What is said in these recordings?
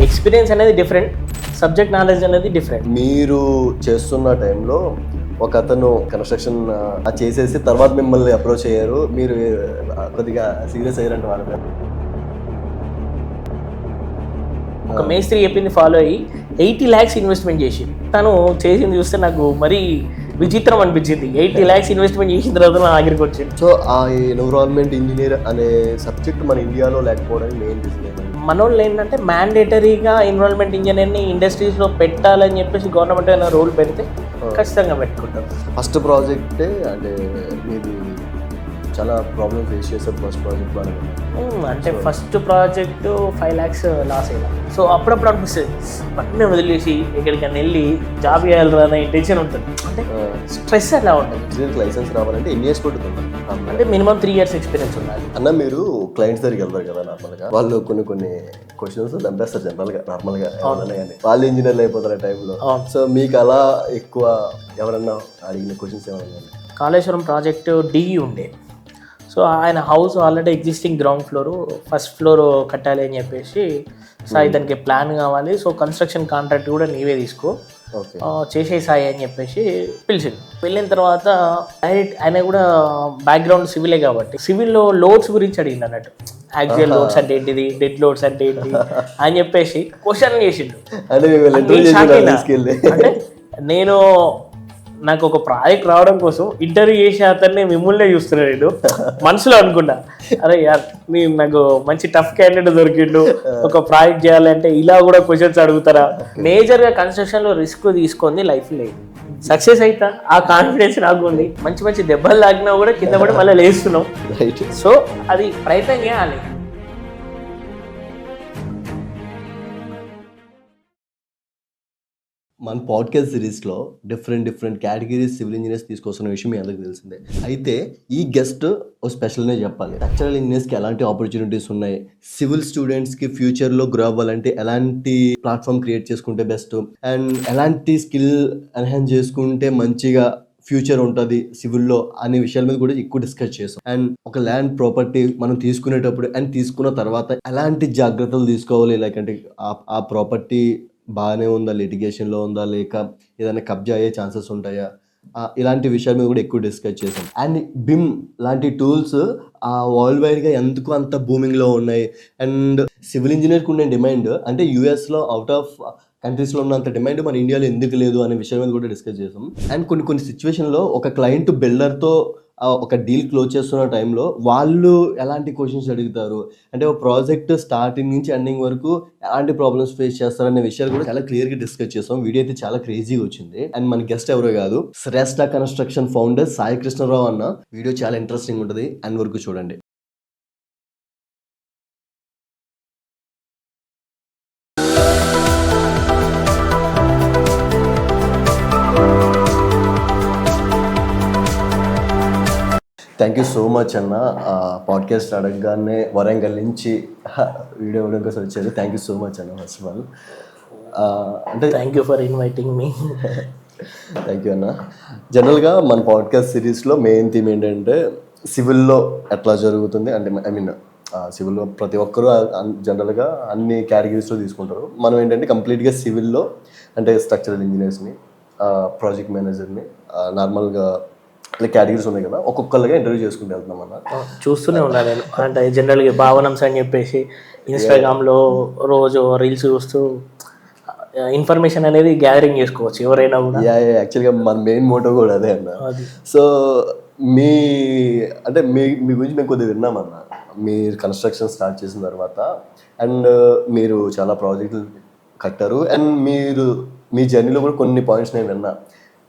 Experience అనేది different, subject knowledge అనేది different. మీరు చేస్తున్న టైంలో ఒక అతను కన్స్ట్రక్షన్ చేసేసి తర్వాత మిమ్మల్ని అప్రోచ్ అయ్యారు, మీరు కొద్దిగా సీరియస్ అయ్యారంట వాళ్ళ మీద. ఒక మేస్త్రి చెప్పింది ఫాలో అయ్యి 80 lakhs ఇన్వెస్ట్మెంట్ చేసి, తను చేసింది చూస్తే నాకు మరీ విచిత్రం అనిపించింది. 80 lakhs ఇన్వెస్ట్మెంట్ చేసిన తర్వాత నా ఆఖరికి వచ్చింది. సో ఆ ఎన్విరాన్మెంట్ ఇంజనీర్ అనే సబ్జెక్ట్ మన ఇండియాలో లేకపోవడానికి మెయిన్ రీజన్. మనోళ్ళు ఏంటంటే మ్యాండేటరీగా ఎన్విరాన్మెంట్ ఇంజనీర్ని ఇండస్ట్రీస్లో పెట్టాలని చెప్పేసి గవర్నమెంట్ అయినా రూల్ పెడితే ఖచ్చితంగా పెట్టుకుంటారు. ఫస్ట్ ప్రాజెక్టే అంటే మీది చాలా ప్రాబ్లమ్ ఫేస్ చేశారు ఫస్ట్ ప్రాజెక్ట్ ద్వారా. అంటే ఫస్ట్ ప్రాజెక్టు 5 lakhs లాస్ అయినా. సో అప్పుడప్పుడు అనిపిస్తుంది పక్కనే వదిలేసి ఎక్కడికైనా వెళ్ళి జాబ్ చేయాలి అనే ఇంటెన్షన్ ఉంటుంది. అంటే స్ట్రెస్ అలా ఉంటుంది. లైసెన్స్ రావాలంటే ఎన్ని ఇయర్స్ పడుతుంది అంటే మినిమం 3 years ఎక్స్పీరియన్స్ ఉండాలి. అన్న మీరు క్లయింట్స్ దగ్గరికి వెళ్తారు కదా నార్మల్గా, వాళ్ళు కొన్ని క్వశ్చన్స్ చంపేస్తారు జనరల్గా నార్మల్గా కానీ వాళ్ళు ఇంజనీర్లు అయిపోతారు ఆ టైంలో. సో మీకు అలా ఎక్కువ ఎవరన్నా అడిగిన క్వశ్చన్స్ ఏమన్నా? కాళేశ్వరం ప్రాజెక్టు డిఈ ఉండే. సో ఆయన house already existing ground floor, first floor కట్టాలి అని చెప్పేసి సాయి దానికి ప్లాన్ కావాలి, సో కన్స్ట్రక్షన్ కాంట్రాక్ట్ కూడా నీవే తీసుకో చేసే సాయి అని చెప్పేసి పిలిచింది. వెళ్ళిన తర్వాత డైరెక్ట్ ఆయన కూడా బ్యాక్గ్రౌండ్ సివిలే కాబట్టి సివిల్లో లోడ్స్ గురించి అడిగింది అన్నట్టు. యాక్చువల్ లోడ్స్ అంటే ఏంటిది, డెడ్ లోడ్స్ అంటే ఏంటి అని చెప్పేసి క్వశ్చన్ చేసిండు. అంటే నేను నాకు ఒక ప్రాజెక్ట్ రావడం కోసం ఇంటర్వ్యూ చేసే అతన్ని మిమ్మల్నే చూస్తున్నాను. నేను మనసులో అనుకున్నా, అరే యార్ నాకు మంచి టఫ్ క్యాండిడేట్ దొరికిండు, ఒక ప్రాజెక్ట్ చేయాలంటే ఇలా కూడా క్వశ్చన్స్ అడుగుతారా. మేజర్గా కన్స్ట్రక్షన్లో రిస్క్ తీసుకుంది లైఫ్ లేదు, సక్సెస్ అవుతా ఆ కాన్ఫిడెన్స్ నాకు ఉంది. మంచి దెబ్బలు తాగినా కూడా కింద పడి మళ్ళీ లేస్తున్నాం. సో అది ప్రయత్నం చేయాలి. మన పాడ్కాస్ట్ సిరీస్లో డిఫరెంట్ కేటగిరీస్ సివిల్ ఇంజనీర్స్ తీసుకొస్తున్న విషయం మీ అందరికీ తెలిసిందే. అయితే ఈ గెస్ట్ ఒక స్పెషల్నే చెప్పాలి. స్ట్రక్చరల్ ఇంజనీర్స్కి ఎలాంటి ఆపర్చునిటీస్ ఉన్నాయి, సివిల్ స్టూడెంట్స్కి ఫ్యూచర్లో గ్రో అవ్వాలంటే ఎలాంటి ప్లాట్ఫామ్ క్రియేట్ చేసుకుంటే బెస్ట్, అండ్ ఎలాంటి స్కిల్ ఎన్హాన్స్ చేసుకుంటే మంచిగా ఫ్యూచర్ ఉంటుంది సివిల్లో అనే విషయాల మీద కూడా ఎక్కువ డిస్కస్ చేస్తాం. అండ్ ఒక ల్యాండ్ ప్రాపర్టీ మనం తీసుకునేటప్పుడు అండ్ తీసుకున్న తర్వాత ఎలాంటి జాగ్రత్తలు తీసుకోవాలి, లైక్ అంటే ఆ ప్రాపర్టీ బాగానే ఉందా, లిటిగేషన్లో ఉందా, లేక ఏదైనా కబ్జా అయ్యే ఛాన్సెస్ ఉంటాయా, ఇలాంటి విషయాల మీద కూడా ఎక్కువ డిస్కస్ చేసాం. అండ్ బిమ్ లాంటి టూల్స్ వరల్డ్ వైడ్గా ఎందుకు అంత బూమింగ్లో ఉన్నాయి, అండ్ సివిల్ ఇంజనీర్కి ఉండే డిమాండ్ అంటే యూఎస్లో అవుట్ ఆఫ్ కంట్రీస్లో ఉన్నంత డిమాండ్ మన ఇండియాలో ఎందుకు లేదు అనే విషయం మీద కూడా డిస్కస్ చేసాం. అండ్ కొన్ని సిచ్యువేషన్లో ఒక క్లయింట్ బిల్డర్తో ఒక డీల్ క్లోజ్ చేస్తున్న టైంలో వాళ్ళు ఎలాంటి క్వశ్చన్స్ అడుగుతారు, అంటే ఒక ప్రాజెక్ట్ స్టార్టింగ్ నుంచి ఎండింగ్ వరకు ఎలాంటి ప్రాబ్లమ్స్ ఫేస్ చేస్తారనే విషయాలు కూడా చాలా క్లియర్గా డిస్కస్ చేస్తాం. వీడియో అయితే చాలా క్రేజీగా వచ్చింది. అండ్ మన గెస్ట్ ఎవరో కాదు, శ్రేష్ఠ కన్స్ట్రక్షన్ ఫౌండర్ సాయి కృష్ణరావు అన్న. వీడియో చాలా ఇంట్రెస్టింగ్ ఉంటుంది, అండ్ వరకు చూడండి. థ్యాంక్ యూ సో మచ్ అన్న. పాడ్కాస్ట్ అడగగానే వరంగల్ నుంచి వీడియో ఇవ్వడం కోసం వచ్చారు. థ్యాంక్ యూ సో మచ్ అన్న. ఫస్ట్ ఆఫ్ ఆల్ అంటే thank you for inviting me. Thank you అన్న. జనరల్గా మన పాడ్కాస్ట్ సిరీస్లో మెయిన్ థీమ్ ఏంటంటే సివిల్లో ఎట్లా జరుగుతుంది, అంటే ఐ మీన్ సివిల్లో ప్రతి ఒక్కరూ జనరల్గా అన్ని కేటగిరీస్లో తీసుకుంటారు. మనం ఏంటంటే కంప్లీట్గా సివిల్లో అంటే స్ట్రక్చరల్ ఇంజనీర్స్ని, ప్రాజెక్ట్ మేనేజర్ని, నార్మల్గా ఇలా కేటగిరీస్ ఉన్నాయి కదా, ఒక్కొక్కరుగా ఇంటర్వ్యూ చేసుకుంటూ వెళ్తున్నాం అన్న. చూస్తూనే ఉన్నాను నేను. అంటే జనరల్గా భావనమ్స్ అని చెప్పేసి ఇన్స్టాగ్రామ్లో రోజు రీల్స్ చూస్తూ ఇన్ఫర్మేషన్ అనేది గ్యాదరింగ్ చేసుకోవచ్చు ఎవరైనా కూడా. యాక్చువల్గా మన మెయిన్ మోటో కూడా అదే అన్న. సో మీ గురించి మేము కొద్దిగా విన్నామన్న. మీరు కన్స్ట్రక్షన్ స్టార్ట్ చేసిన తర్వాత అండ్ మీరు చాలా ప్రాజెక్టులు కట్టారు, అండ్ మీరు మీ జర్నీలో కూడా కొన్ని పాయింట్స్ నేను విన్నా.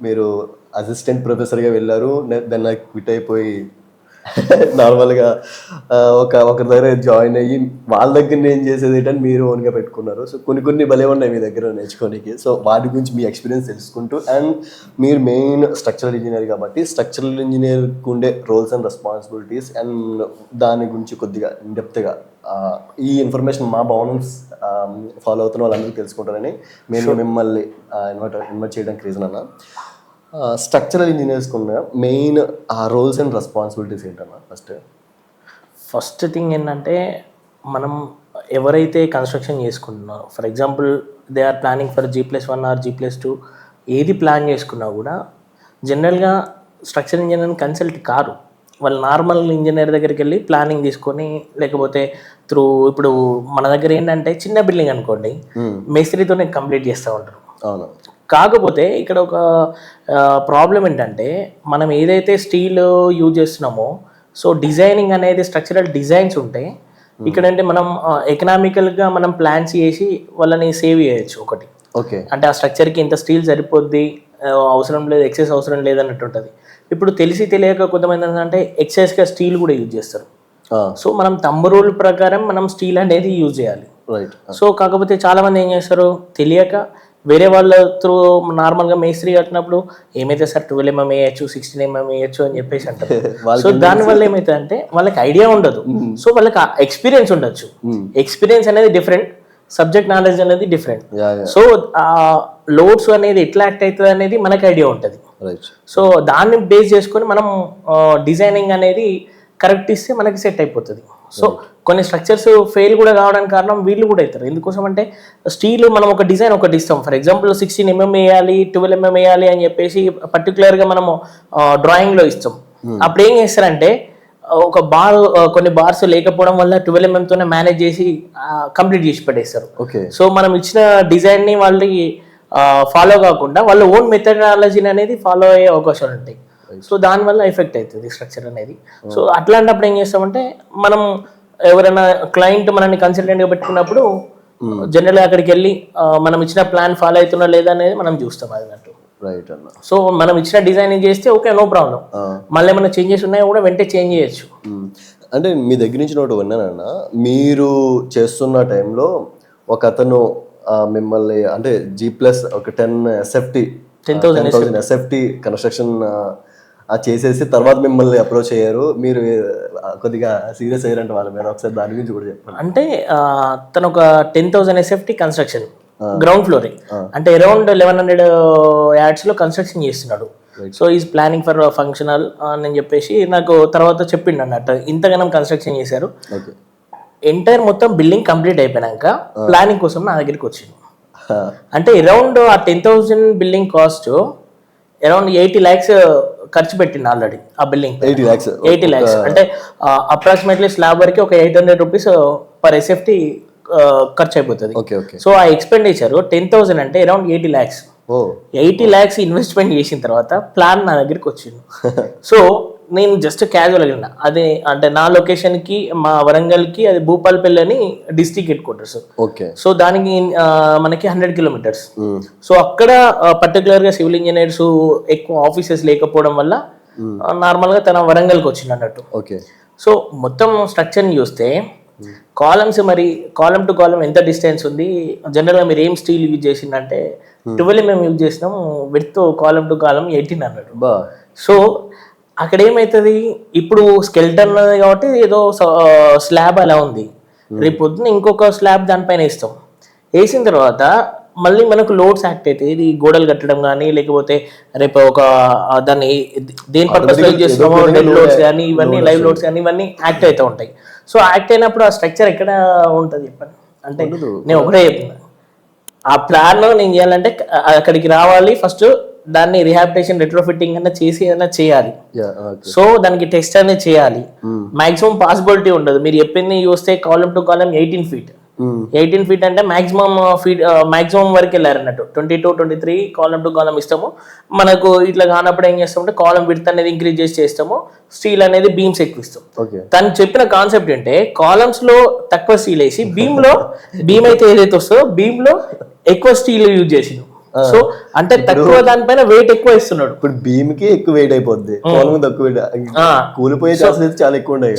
మీరు అసిస్టెంట్ ప్రొఫెసర్గా వెళ్ళారు, దాన్ని క్విట్ అయిపోయి నార్మల్గా ఒకరి దగ్గర జాయిన్ అయ్యి వాళ్ళ దగ్గర నేను చేసేది ఏంటని మీరు ఓన్గా పెట్టుకున్నారు. సో కొన్ని భలే ఉన్నాయి మీ దగ్గర నేర్చుకోనికి. సో వాటి గురించి మీ ఎక్స్పీరియన్స్ తెలుసుకుంటూ, అండ్ మీరు మెయిన్ స్ట్రక్చరల్ ఇంజనీర్ కాబట్టి స్ట్రక్చరల్ ఇంజనీర్కి ఉండే రోల్స్ అండ్ రెస్పాన్సిబిలిటీస్ అండ్ దాని గురించి కొద్దిగా ఇన్డెప్త్గా ఈ ఇన్ఫర్మేషన్ మా భవనమ్స్ ఫాలో అవుతున్న వాళ్ళందరికీ తెలుసుకుంటారని మేము మిమ్మల్ని ఇన్వైట్ చేయడానికి రీజన్ అన్న. స్ట్రక్చరల్ ఇంజనీర్స్కి ఉన్న మెయిన్ రోల్స్ అండ్ రెస్పాన్సిబిలిటీస్ ఏంటన్నా? ఫస్ట్ థింగ్ ఏంటంటే మనం ఎవరైతే కన్స్ట్రక్షన్ చేసుకుంటున్నారో, for example they are planning for G+1 or G+2, ఏది ప్లాన్ చేసుకున్నా కూడా జనరల్గా స్ట్రక్చర్ ఇంజనీర్ కన్సల్ట్ కారు. వాళ్ళు నార్మల్ ఇంజనీర్ దగ్గరికి వెళ్ళి ప్లానింగ్ తీసుకొని, లేకపోతే త్రూ ఇప్పుడు మన దగ్గర ఏంటంటే చిన్న బిల్డింగ్ అనుకోండి, మేస్త్రితోనే కంప్లీట్ చేస్తూ ఉంటారు. అవును. కాకపోతే ఇక్కడ ఒక ప్రాబ్లం ఏంటంటే, మనం ఏదైతే స్టీల్ యూజ్ చేస్తున్నామో, సో డిజైనింగ్ అనేది స్ట్రక్చరల్ డిజైన్స్ ఉంటాయి. ఇక్కడ అంటే మనం ఎకనామికల్గా మనం ప్లాన్స్ చేసి వాళ్ళని సేవ్ చేయొచ్చు. ఒకటి ఓకే, అంటే ఆ స్ట్రక్చర్కి ఇంత స్టీల్ సరిపోద్ది, అవసరం లేదు, ఎక్సెస్ అవసరం లేదన్నట్టు ఉంటుంది. ఇప్పుడు తెలిసి తెలియక కొంతమంది ఏంటంటే ఎక్సెస్గా స్టీల్ కూడా యూజ్ చేస్తారు. సో మనం తంబు రూల్ ప్రకారం మనం స్టీల్ అనేది యూజ్ చేయాలి. రైట్. సో కాకపోతే చాలామంది ఏం చేస్తారు, తెలియక వేరే వాళ్ళ త్రూ నార్మల్గా మేస్త్రి కట్టినప్పుడు ఏమైతే సార్ 12 mm వేయచ్చు, 16 mm వేయచ్చు అని చెప్పేసి అంటారు. సో దానివల్ల ఏమవుతుంది అంటే వాళ్ళకి ఐడియా ఉండదు, సో వాళ్ళకి ఎక్స్పీరియన్స్ ఉండొచ్చు. ఎక్స్పీరియన్స్ అనేది డిఫరెంట్, సబ్జెక్ట్ నాలెడ్జ్ అనేది డిఫరెంట్. సో లోడ్స్ అనేది ఎట్లా యాక్ట్ అవుతుంది అనేది మనకి ఐడియా ఉంటుంది. సో దాన్ని బేస్ చేసుకొని మనం డిజైనింగ్ అనేది కరెక్ట్ ఇస్తే మనకి సెట్ అయిపోతుంది. సో కొన్ని స్ట్రక్చర్స్ ఫెయిల్ కూడా కావడానికి కారణం వీళ్ళు కూడా అవుతారు. ఎందుకోసం అంటే స్టీల్ మనం ఒక డిజైన్ ఒకటి ఇస్తాం, ఫర్ ఎగ్జాంపుల్ 16 mm వేయాలి, 12 mm వేయాలి అని చెప్పేసి పర్టికులర్గా మనము డ్రాయింగ్లో ఇస్తాం. అప్పుడు ఏం చేస్తారంటే ఒక కొన్ని బార్స్ లేకపోవడం వల్ల 12 mm తోనే మేనేజ్ చేసి కంప్లీట్ చేసి పెట్టేస్తారు. సో మనం ఇచ్చిన డిజైన్ని వాళ్ళకి ఫాలో కాకుండా వాళ్ళ ఓన్ మెథడాలజీని అనేది ఫాలో అయ్యే అవకాశాలు ఉంటాయి. సో దానివల్ల ఎఫెక్ట్ అవుతుంది స్ట్రక్చర్ అనేది. సో అట్లాంటప్పుడు ఏం చేస్తామంటే మనం ఎవరైనా క్లయింట్ మనల్ని కన్సల్టెంట్గా పెట్టుకున్నప్పుడు జనరల్గా అక్కడికి వెళ్ళి మనం ఇచ్చిన ప్లాన్ ఫాలో అవుతున్నా లేదా అనేది మనం చూస్తాం అన్నట్టు. రైట్ అన్న. సో మనం ఇచ్చిన డిజైనింగ్ చేస్తే ఓకే, నో ప్రాబ్లం. మళ్ళీ ఏమైనా చేంజెస్ ఉన్నాయో కూడా వెంటనే చేంజ్ చేయొచ్చు. అంటే మీ దగ్గర నుంచి ఒకటి విన్నానన్న, మీరు చేస్తున్న టైంలో ఒక అతను మిమ్మల్ని అంటే G+ ఒక 10,000 SFT కన్స్ట్రక్షన్ చేసేసి తర్వాత మిమ్మల్ని అప్రోచ్ అయ్యారు. మీరు కొద్దిగా సీరియస్ అయ్యారంటే వాళ్ళ మీద, ఒకసారి దాని గురించి కూడా చెప్పండి. అంటే తను ఒక 10,000 SFT కన్స్ట్రక్షన్ గ్రౌండ్ ఫ్లోర్, అంటే అరౌండ్ 1100 yards లో కన్స్ట్రక్షన్ చేస్తున్నాడు. So is planning for functional అని చెప్పేసి నాకు తర్వాత చెప్పిండు అన్నట్టు. ఇంతగానం కన్స్ట్రక్షన్ చేశారు, ఎంటైర్ మొత్తం బిల్డింగ్ కంప్లీట్ అయిపోయినాక ప్లానింగ్ కోసం నా దగ్గరికి వచ్చింది. అంటే అరౌండ్ ఆ 10,000 బిల్డింగ్ కాస్ట్ అరౌండ్ 80 lakhs ఖర్చు పెట్టింది ఆల్రెడీ ఆ బిల్డింగ్. 80 lakhs అంటే అప్రాక్సిమేట్లీ స్లాబ్ వరకు ఒక 800 rupees per SFT ఖర్చు అయిపోతుంది. సో ఆ ఎక్స్పెండిచర్ 10,000 అంటే అరౌండ్ 80 lakhs. 80 lakhs ఇన్వెస్ట్మెంట్ చేసిన తర్వాత ప్లాన్ నా దగ్గరికి వచ్చింది. సో నేను జస్ట్ క్యాజువల్గా వెళ్ళిన, అదే అంటే నా లొకేషన్కి మా వరంగల్కి అది భూపాలపల్లి అని డిస్ట్రిక్ట్ హెడ్ క్వార్టర్స్. సో దానికి మనకి 100 kilometers. సో అక్కడ పర్టికులర్గా సివిల్ ఇంజనీర్స్ ఎక్కువ ఆఫీసెస్ లేకపోవడం వల్ల నార్మల్గా తన వరంగల్కి వచ్చింది అన్నట్టు. సో మొత్తం స్ట్రక్చర్ని చూస్తే కాలమ్స్, మరి కాలమ్ టు కాలమ్ ఎంత డిస్టెన్స్ ఉంది, జనరల్గా మీరు ఏం స్టీల్ యూజ్ చేసిందంటే 12 mm యూజ్ చేసినాం, విత్ కాలమ్ టు కాలమ్ 18 అన్నట్టు. సో అక్కడ ఏమవుతుంది, ఇప్పుడు స్కెల్టన్ కాబట్టి ఏదో స్లాబ్ అలా ఉంది, రేపు పొద్దున ఇంకొక స్లాబ్ దానిపైన వేస్తాం. వేసిన తర్వాత మళ్ళీ మనకు లోడ్స్ యాక్ట్ అవుతాయి. ఇది గోడలు కట్టడం కానీ, లేకపోతే రేపు ఒక దాన్ని దేని పర్పస్ యూజ్ చేస్తున్నామో డెడ్ లోడ్స్ కానీ, ఇవన్నీ లైవ్ లోడ్స్ కానీ ఇవన్నీ యాక్ట్ అవుతూ ఉంటాయి. సో యాక్ట్ అయినప్పుడు ఆ స్ట్రక్చర్ ఎక్కడ ఉంటుంది చెప్పండి. అంటే నేను ఒకటే చెప్తున్నా, ఆ ప్లాన్ నేను చేయాలంటే అక్కడికి రావాలి, ఫస్ట్ దాన్ని రిహాబిటేషన్ రెట్రోఫిట్టింగ్ అన్న చేసి ఏదైనా చేయాలి. సో దానికి టెస్ట్ అనేది చేయాలి. మాక్సిమం పాసిబిలిటీ ఉండదు. మీరు చెప్పింది చూస్తే column to column 18 feet. 18 feet అంటే మాక్సిమం వరకు వెళ్ళారు అన్నట్టు. 22, 23 కాలమ్ టు కాలమ్ ఇస్తాము. మనకు ఇట్లా కానప్పుడు ఏం చేస్తామంటే కాలమ్ విడ్త్ అనేది ఇంక్రీజ్ చేసి చేస్తాము, స్టీల్ అనేది బీమ్స్ ఎక్కువ ఇస్తాం. తను చెప్పిన కాన్సెప్ట్ ఏంటంటే కాలమ్స్ లో తక్కువ స్టీల్ వేసి బీమ్ అయితే ఏదైతే వస్తుందో బీమ్ లో ఎక్కువ స్టీల్ యూజ్ చేసిండు. సో అంటే తక్కువ దానిపైన వెయిట్ ఎక్కువ ఇస్తున్నాడు. ఇప్పుడు బీమ్ కి ఎక్కువ వెయిట్ అయిపోద్ది, తక్కువ కూలిపోయే ఛాన్సెస్ చాలా ఎక్కువ ఉన్నాయి.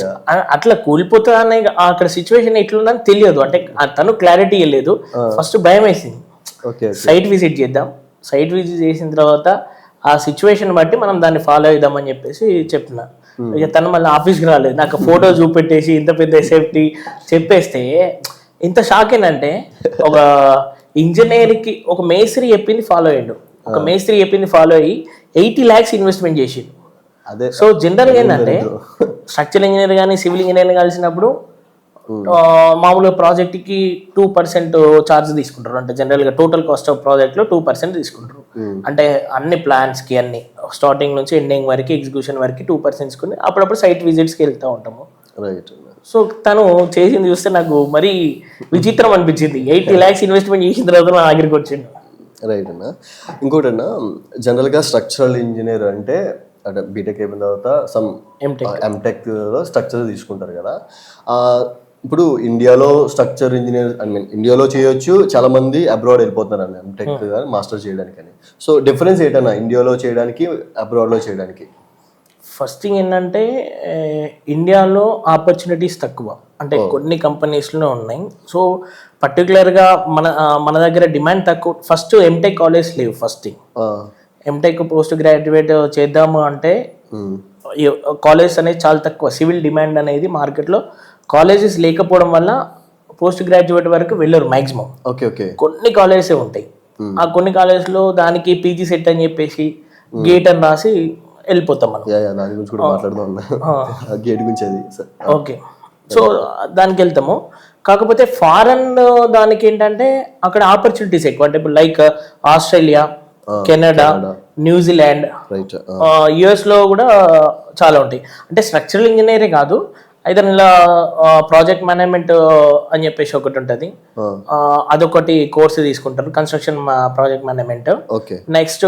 అట్లా కూలిపోతా అనే అక్కడ సిచ్యువేషన్ ఎట్లుందని తెలియదు, అంటే తను క్లారిటీ ఇవ్వలేదు. ఫస్ట్ భయం వేసింది, సైట్ విజిట్ చేద్దాం. సైట్ విజిట్ చేసిన తర్వాత ఆ సిచ్యువేషన్ బట్టి మనం దాన్ని ఫాలో అవుదామని చెప్పేసి చెప్పిన. ఇక తను మళ్ళీ ఆఫీస్కి రాలేదు, నాకు ఫోటో చూపెట్టేసి ఇంత పెద్ద సేఫ్టీ చెప్పేస్తే ఇంత షాక్ ఏంటంటే, ఒక ఇంజనీర్కి ఒక మేస్త్రి చెప్పింది ఫాలో అయ్యిండు, ఒక మేస్త్రి చెప్పింది ఫాలో అయ్యి 80 lakhs ఇన్వెస్ట్మెంట్ చేసిండు. సో జనరల్గా ఏంటంటే స్ట్రక్చరల్ ఇంజనీర్ కానీ సివిల్ ఇంజనీర్ కలిసినప్పుడు మామూలుగా ప్రాజెక్ట్కి 2% ఛార్జ్ తీసుకుంటారు. అంటే జనరల్గా టోటల్ కాస్ట్ ఆఫ్ ప్రాజెక్ట్లో 2% తీసుకుంటారు. అంటే అన్ని ప్లాన్స్కి అన్ని స్టార్టింగ్ నుంచి ఎండింగ్ వరకు ఎగ్జిక్యూషన్ వరకు 2% తీసుకుని అప్పుడప్పుడు సైట్ విజిట్స్కి వెళ్తూ ఉంటాము. రైట్. సో తను చేసింది చూస్తే నాకు మరీ విచిత్రం అనిపించింది. 80 lakhs ఇన్వెస్ట్మెంట్ చేసిన తర్వాత నా దగ్గరికి వచ్చిండు. రైట్ అన్న. ఇంకోటి అన్న, జనరల్గా స్ట్రక్చరల్ ఇంజనీర్ అంటే బీటెక్ అయిపోయిన తర్వాత సమ్ ఎంటెక్లో స్ట్రక్చర్ తీసుకుంటారు కదా. ఇప్పుడు ఇండియాలో స్ట్రక్చర్ ఇంజనీర్ ఇండియాలో చేయొచ్చు, చాలా మంది అబ్రాడ్ వెళ్ళిపోతున్నారు అన్న ఎంటెక్ మాస్టర్ చేయడానికి అని. సో డిఫరెన్స్ ఏంటన్నా ఇండియాలో చేయడానికి అబ్రాడ్లో చేయడానికి? ఫస్ట్ థింగ్ ఏంటంటే ఇండియాలో ఆపర్చునిటీస్ తక్కువ, అంటే కొన్ని కంపెనీస్లో ఉన్నాయి. సో పర్టికులర్గా మన దగ్గర డిమాండ్ తక్కువ. ఫస్ట్ ఎంటెక్ కాలేజ్ లేవు. First thing MTech post graduate చేద్దాము అంటే కాలేజ్ అనేది చాలా తక్కువ. సివిల్ డిమాండ్ అనేది మార్కెట్లో కాలేజెస్ లేకపోవడం వల్ల పోస్ట్ గ్రాడ్యుయేట్ వరకు వెళ్ళరు మ్యాక్సిమం. Okay okay. కొన్ని కాలేజెస్ ఉంటాయి. ఆ కొన్ని కాలేజ్లో దానికి పీజీ సెట్ అని చెప్పేసి గేట్ అని రాసి వెళ్ళిపోతాం మనం. దాని గురించి కూడా మాట్లాడదాం గేట్ గురించి. అది ఓకే. సో దానికి వెళ్తాము. కాకపోతే ఫారెన్ దానికి ఏంటంటే అక్కడ ఆపర్చునిటీస్ ఎక్కువ. అంటే ఇప్పుడు like Australia, Canada, New Zealand, US లో కూడా చాలా ఉంటాయి. అంటే స్ట్రక్చరల్ ఇంజనీరే కాదు, అయితే ఇలా ప్రాజెక్ట్ మేనేజ్మెంట్ అని చెప్పేసి ఒకటి ఉంటుంది. అదొకటి కోర్సు తీసుకుంటారు, construction project management. Next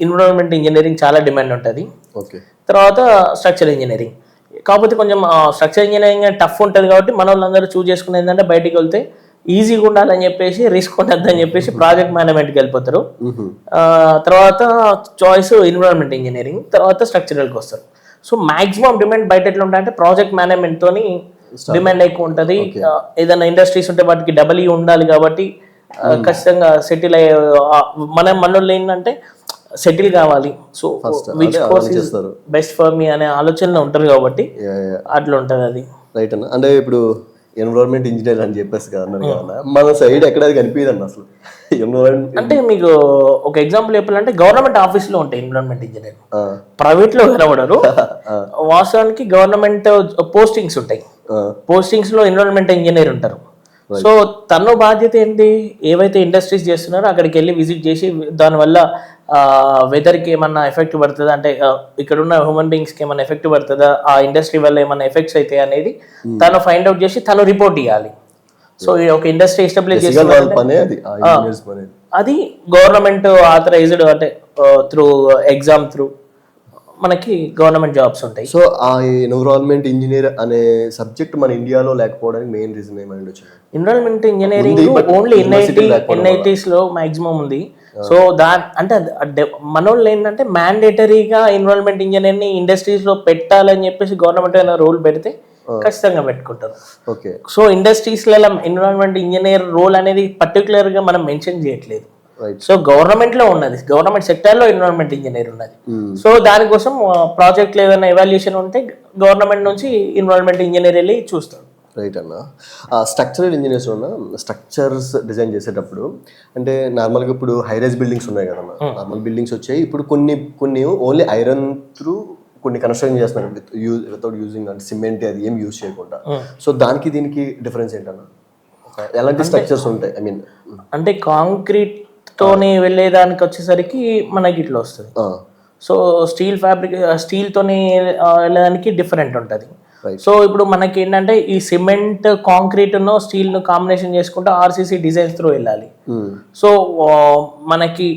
environment engineering చాలా డిమాండ్ ఉంటుంది. తర్వాత స్ట్రక్చరల్ ఇంజనీరింగ్. కాకపోతే కొంచెం స్ట్రక్చర్ ఇంజనీరింగ్ టఫ్ ఉంటుంది కాబట్టి మన వాళ్ళందరూ చూస్ చేసుకునేది ఏంటంటే బయటికి వెళ్తే ఈజీగా ఉండాలని చెప్పేసి, రిస్క్ ఉండద్దని చెప్పేసి ప్రాజెక్ట్ మేనేజ్మెంట్కి వెళ్ళిపోతారు. తర్వాత చాయిస్ ఎన్విరాన్మెంట్ ఇంజనీరింగ్, తర్వాత స్ట్రక్చరల్కి వస్తారు. సో మాక్సిమం డిమాండ్ బయట ఎట్లా ఉంటాయంటే ప్రాజెక్ట్ మేనేజ్మెంట్ తోని డిమాండ్ ఎక్కువ ఉంటుంది. ఏదైనా ఇండస్ట్రీస్ ఉంటే వాటికి డబల్ ఉండాలి కాబట్టి ఖచ్చితంగా సెటిల్ అయ్యే మనోళ్ళు ఏంటంటే సెటిల్ కావాలి. So which course is best for me అనే ఆలోచనలో ఉంటారు కాబట్టి అట్లా ఉంటుంది అది. రైట్ అన్న. అంటే ఇప్పుడు ఎన్విరాన్మెంట్ ఇంజనీర్ అని చెప్పేసి కదా మన సైడ్ ఎక్కడ కనిపించదండి అసలు ఎన్విరాన్మెంట్. అంటే మీకు ఒక ఎగ్జాంపుల్ చెప్పాలంటే గవర్నమెంట్ ఆఫీస్లో ఉంటాయి ఎన్విరాన్మెంట్ ఇంజనీర్, ప్రైవేట్ లో కనబడరు. వాస్తవానికి గవర్నమెంట్ పోస్టింగ్స్ ఉంటాయి, పోస్టింగ్స్ లో ఎన్విరాన్మెంట్ ఇంజనీర్ ఉంటారు. సో తన బాధ్యత ఏంటి, ఏవైతే ఇండస్ట్రీస్ చేస్తున్నారో అక్కడికి వెళ్ళి విజిట్ చేసి దానివల్ల వెదర్కి ఏమన్నా ఎఫెక్ట్ పడుతుందా, అంటే ఇక్కడ ఉన్న హ్యూమన్ బీయింగ్స్కి ఏమైనా ఎఫెక్ట్ పడుతుందా, ఆ ఇండస్ట్రీ వల్ల ఏమైనా ఎఫెక్ట్స్ అయితే అనేది తను ఫైండ్ అవుట్ చేసి తను రిపోర్ట్ ఇవ్వాలి. సో ఒక ఇండస్ట్రీ ఎస్టాబ్లిష్ చేసి అది గవర్నమెంట్ ఆథరైజ్డ్, అంటే త్రూ ఎగ్జామ్ త్రూ మనకి గవర్నమెంట్ జాబ్స్ ఉంటాయి. సో ఆ ఎన్విరాన్మెంట్ ఇంజనీర్ అనే సబ్జెక్ట్ మన ఇండియాలో లేకపోవడానికి మెయిన్ రీజన్ ఏమై ఉండొచ్చు? ఎన్విరాన్మెంట్ ఇంజనీరింగ్ ఓన్లీ ఎన్ఐటీస్ లో మాక్సిమం ఉంది. సో అంటే మనోళ్ళు ఏంటంటే మ్యాండేటరీగా ఎన్విరాన్మెంట్ ఇంజనీర్ ని ఇండస్ట్రీస్ లో పెట్టాలని చెప్పేసి గవర్నమెంట్ ఏమైనా రూల్ పెడితే ఖచ్చితంగా పెట్టుకుంటారు. సో ఇండస్ట్రీస్ లలో ఎన్విరాన్మెంట్ ఇంజనీర్ రోల్ అనేది పర్టికులర్ గా మనం మెన్షన్ చేయట్లేదు. సో గవర్నమెంట్ లో ఉన్నది, గవర్నమెంట్ సెక్టర్ లో ఎన్విరాన్మెంట్ ఇంజనీర్ ఉన్నది. సో దానికోసం ప్రాజెక్ట్ ఏదైనా ఎవాల్యుయేషన్ ఉంటే గవర్నమెంట్ నుంచి ఎన్విరాన్మెంట్ ఇంజనీర్ వెళ్ళి చూస్తారు. రైట్ అన్న. స్ట్రక్చరల్ ఇంజనీర్స్ ఉన్న స్ట్రక్చర్స్ డిజైన్ చేసేటప్పుడు అంటే నార్మల్గా ఇప్పుడు హైరైజ్ బిల్డింగ్స్ ఉన్నాయి కదన్న, నార్మల్ బిల్డింగ్స్ వచ్చాయి. ఇప్పుడు కొన్ని ఓన్లీ ఐరన్ త్రూ కొన్ని కన్స్ట్రక్షన్ చేస్తున్నారు వితౌట్ యూజింగ్ అంటే సిమెంట్ అది ఏం యూజ్ చేయకుండా. సో దానికి దీనికి డిఫరెన్స్ ఏంటన్నా? ఎలాంటి స్ట్రక్చర్స్ ఉంటాయి? ఐ మీన్ అంటే కాంక్రీట్ తోని వెళ్ళేదానికి వచ్చేసరికి మనకి ఇట్లా వస్తుంది. సో స్టీల్ తోని వెళ్ళడానికి డిఫరెంట్ ఉంటుంది. సో ఇప్పుడు మనకి ఏంటంటే ఈ సిమెంట్ కాంక్రీట్ స్టీల్ ను కాంబినేషన్ చేసుకుంటే ఆర్సీసీ డిజైన్స్ త్రూ వెళ్ళాలి. సో మనకి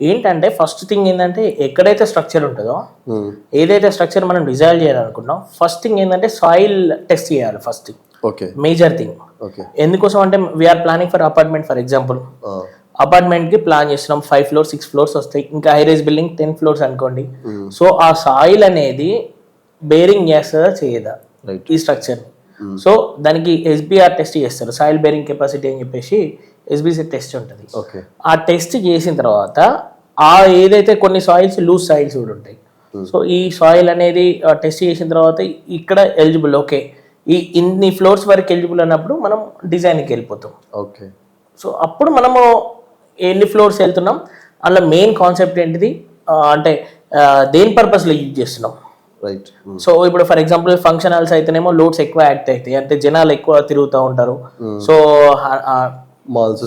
ఏంటంటే ఫస్ట్ థింగ్ ఏంటంటే ఎక్కడైతే స్ట్రక్చర్ ఉంటుందో, ఏదైతే స్ట్రక్చర్ మనం డిజైన్ చేయాలనుకుంటాం, ఫస్ట్ థింగ్ ఏంటంటే సాయిల్ టెస్ట్ చేయాలి. First thing major thing. ఎందుకోసం అంటే we are planning for apartment. For example apartment కి ప్లాన్ చేస్తున్నాం, 5 floors 6 floors వస్తాయి. ఇంకా హైరైజ్ బిల్డింగ్ 10 floors అనుకోండి. సో ఆ సాయిల్ అనేది బేరింగ్ చేస్తుందా చేయదా ఈ స్ట్రక్చర్. సో దానికి ఎస్బిఆర్ టెస్ట్ చేస్తారు, సాయిల్ బేరింగ్ కెపాసిటీ అని చెప్పేసి ఎస్బిసి టెస్ట్ ఉంటుంది. ఆ టెస్ట్ చేసిన తర్వాత ఆ ఏదైతే కొన్ని సాయిల్స్ లూజ్ సాయిల్స్ కూడా ఉంటాయి. సో ఈ సాయిల్ అనేది టెస్ట్ చేసిన తర్వాత ఇక్కడ ఎలిజిబుల్, ఓకే ఈ ఇన్ని ఫ్లోర్స్ వరకు ఎలిజిబుల్ అన్నప్పుడు మనం డిజైన్కి వెళ్ళిపోతాం. ఓకే. సో అప్పుడు మనము ఎన్ని ఫ్లోర్స్ వెళ్తున్నాం, అందులో మెయిన్ కాన్సెప్ట్ ఏంటిది, అంటే దేని పర్పస్లో యూజ్ చేస్తున్నాం. రైట్. సో ఇప్పుడు ఫర్ ఎగ్జాంపుల్ ఫంక్షన్ హాల్స్ అయితేనేమో లోడ్స్ ఎక్కువ యాక్ట్ అవుతాయి, అంటే జనాలు ఎక్కువ తిరుగుతూ ఉంటారు. సో మాల్స్,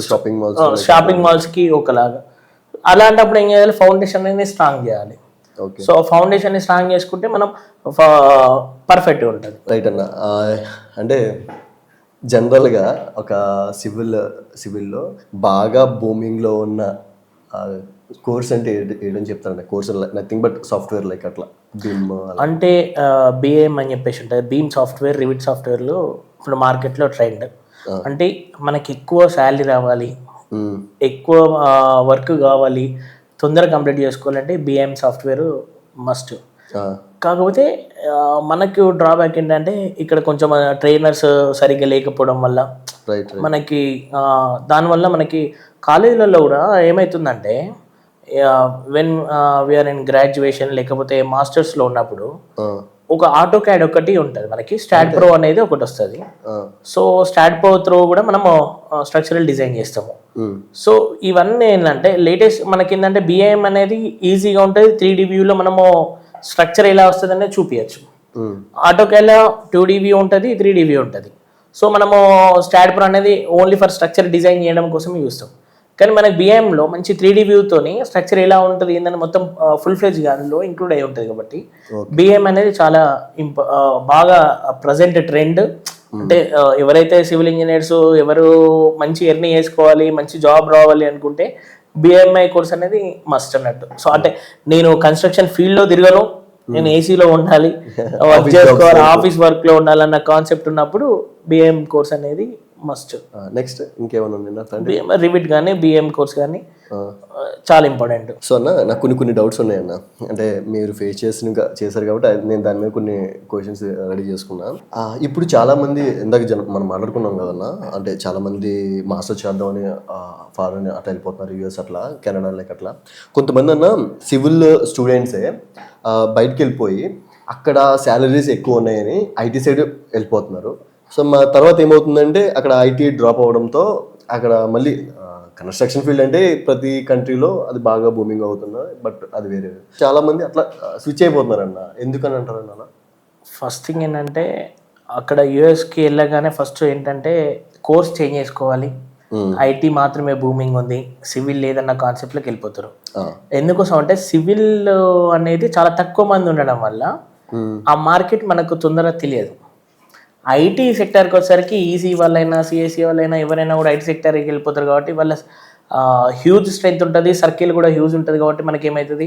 షాపింగ్ మాల్స్ కి ఒకలాగా, అలాంటప్పుడు ఏం చేయాలి, ఫౌండేషన్ అనేది స్ట్రాంగ్ చేయాలి. ఓకే. సో ఫౌండేషన్ స్ట్రాంగ్ చేసుకుంటే మనం పర్ఫెక్ట్గా ఉంటుంది. రైట్ అన్న. అంటే జనరల్గా ఒక సివిల్లో బాగా బూమింగ్లో ఉన్న కోర్స్ అంటే ఏంటని చెప్తారండి? Course nothing but software like అట్లా బీమ్ అంటే బిఏఎం అని చెప్పేసి ఉంటుంది, బీమ్ సాఫ్ట్వేర్, రివిట్ సాఫ్ట్వేర్లు ఇప్పుడు మార్కెట్లో ట్రెండ్. అంటే మనకి ఎక్కువ శాలరీ రావాలి, ఎక్కువ వర్క్ కావాలి, తొందరగా కంప్లీట్ చేసుకోవాలంటే బిఏఎం సాఫ్ట్వేర్ మస్ట్. కాకపోతే మనకు డ్రాబ్యాక్ ఏంటంటే ఇక్కడ కొంచెం ట్రైనర్స్ సరిగ్గా లేకపోవడం వల్ల మనకి దానివల్ల మనకి కాలేజీలలో కూడా ఏమవుతుందంటే వెన్ వీఆర్ ఇన్ గ్రాడ్యుయేషన్ లేకపోతే మాస్టర్స్లో ఉన్నప్పుడు ఒక ఆటో క్యాడ్ ఒకటి ఉంటుంది మనకి, స్టాట్ ప్రో అనేది ఒకటి వస్తుంది. సో స్టాట్ ప్రో త్రూ కూడా మనము స్ట్రక్చరల్ డిజైన్ చేస్తాము. సో ఇవన్నీ ఏంటంటే లేటెస్ట్ మనకి ఏంటంటే బిఏఎం అనేది ఈజీగా ఉంటుంది, 3D వ్యూలో మనము స్ట్రక్చర్ ఎలా వస్తుంది అనేది చూపించచ్చు. ఆటో క్యాడ్లో 2D వ్యూ ఉంటుంది, 3D వ్యూ ఉంటుంది. సో మనము స్టాట్ ప్రో అనేది ఓన్లీ ఫర్ స్ట్రక్చర్ డిజైన్ చేయడం కోసం చూస్తాం. కానీ మనకి బిఏఎంలో మంచి 3D వ్యూతోని స్ట్రక్చర్ ఎలా ఉంటుంది ఏంటంటే మొత్తం ఫుల్ ఫ్లెజ్ దానిలో ఇంక్లూడ్ అయి ఉంటుంది. కాబట్టి బిఏఎం అనేది చాలా బాగా ప్రజెంట్ ట్రెండ్. అంటే ఎవరైతే సివిల్ ఇంజనీర్స్ ఎవరు మంచి ఎర్నీ చేసుకోవాలి, మంచి జాబ్ రావాలి అనుకుంటే బిఏఎంఐ కోర్స్ అనేది మస్ట్ అన్నట్టు. సో అంటే నేను కన్స్ట్రక్షన్ ఫీల్డ్లో తిరగను, నేను ఏసీలో ఉండాలి, వర్క్ చేసుకోవాలి, ఆఫీస్ వర్క్లో ఉండాలన్న కాన్సెప్ట్ ఉన్నప్పుడు బిఏఎం కోర్స్ అనేది మస్ట్. నెక్స్ట్ ఇంకేమైనా రివిట్ కానీ బిఏఎం కోర్స్ కానీ చాలా ఇంపార్టెంట్. సో అన్న నాకు కొన్ని డౌట్స్ ఉన్నాయన్న. అంటే మీరు ఫేస్ చేశారు కాబట్టి నేను దాని మీద కొన్ని క్వశ్చన్స్ రెడీ చేసుకున్నాను. ఇప్పుడు చాలా మంది ఇందాక మనం మాట్లాడుకున్నాం కదన్నా, అంటే చాలా మంది మాస్టర్ చేద్దామని ఫారెన్ అట్లా వెళ్ళిపోతున్నారు, యూఎస్ అట్లా, కెనడా లైక్ అట్లా. కొంతమంది అన్న సివిల్ స్టూడెంట్సే బయటకు వెళ్ళిపోయి అక్కడ శాలరీస్ ఎక్కువ ఉన్నాయని ఐటీ సైడ్ వెళ్ళిపోతున్నారు. సో మా తర్వాత ఏమవుతుందంటే అక్కడ ఐటీ డ్రాప్ అవడంతో అక్కడ మళ్ళీ కన్స్ట్రక్షన్ ఫీల్డ్ అంటే ప్రతి కంట్రీలో అది బాగా బూమింగ్ అవుతుంది, బట్ అది వేరే. చాలా మంది అట్లా స్విచ్ అయిపోతున్నారన్న, ఎందుకని అంటారన్న అలా? ఫస్ట్ థింగ్ ఏంటంటే అక్కడ యూఎస్కి వెళ్ళగానే ఫస్ట్ ఏంటంటే కోర్స్ చేంజ్ చేసుకోవాలి. ఐటీ మాత్రమే బూమింగ్ ఉంది, సివిల్ లేదన్న కాన్సెప్ట్లోకి వెళ్ళిపోతారు. ఎందుకోసం అంటే సివిల్ అనేది చాలా తక్కువ మంది ఉండడం వల్ల ఆ మార్కెట్ మనకు తొందరగా తెలియదు. ఐటీ సెక్టర్కి వచ్చేసరికి ఈసీ వాళ్ళైనా సిఎస్సి వాళ్ళైనా ఎవరైనా కూడా ఐటీ సెక్టర్కి వెళ్ళిపోతారు. కాబట్టి వాళ్ళ హ్యూజ్ స్ట్రెంత్ ఉంటుంది, సర్కిల్ కూడా హ్యూజ్ ఉంటుంది. కాబట్టి మనకి ఏమవుతుంది,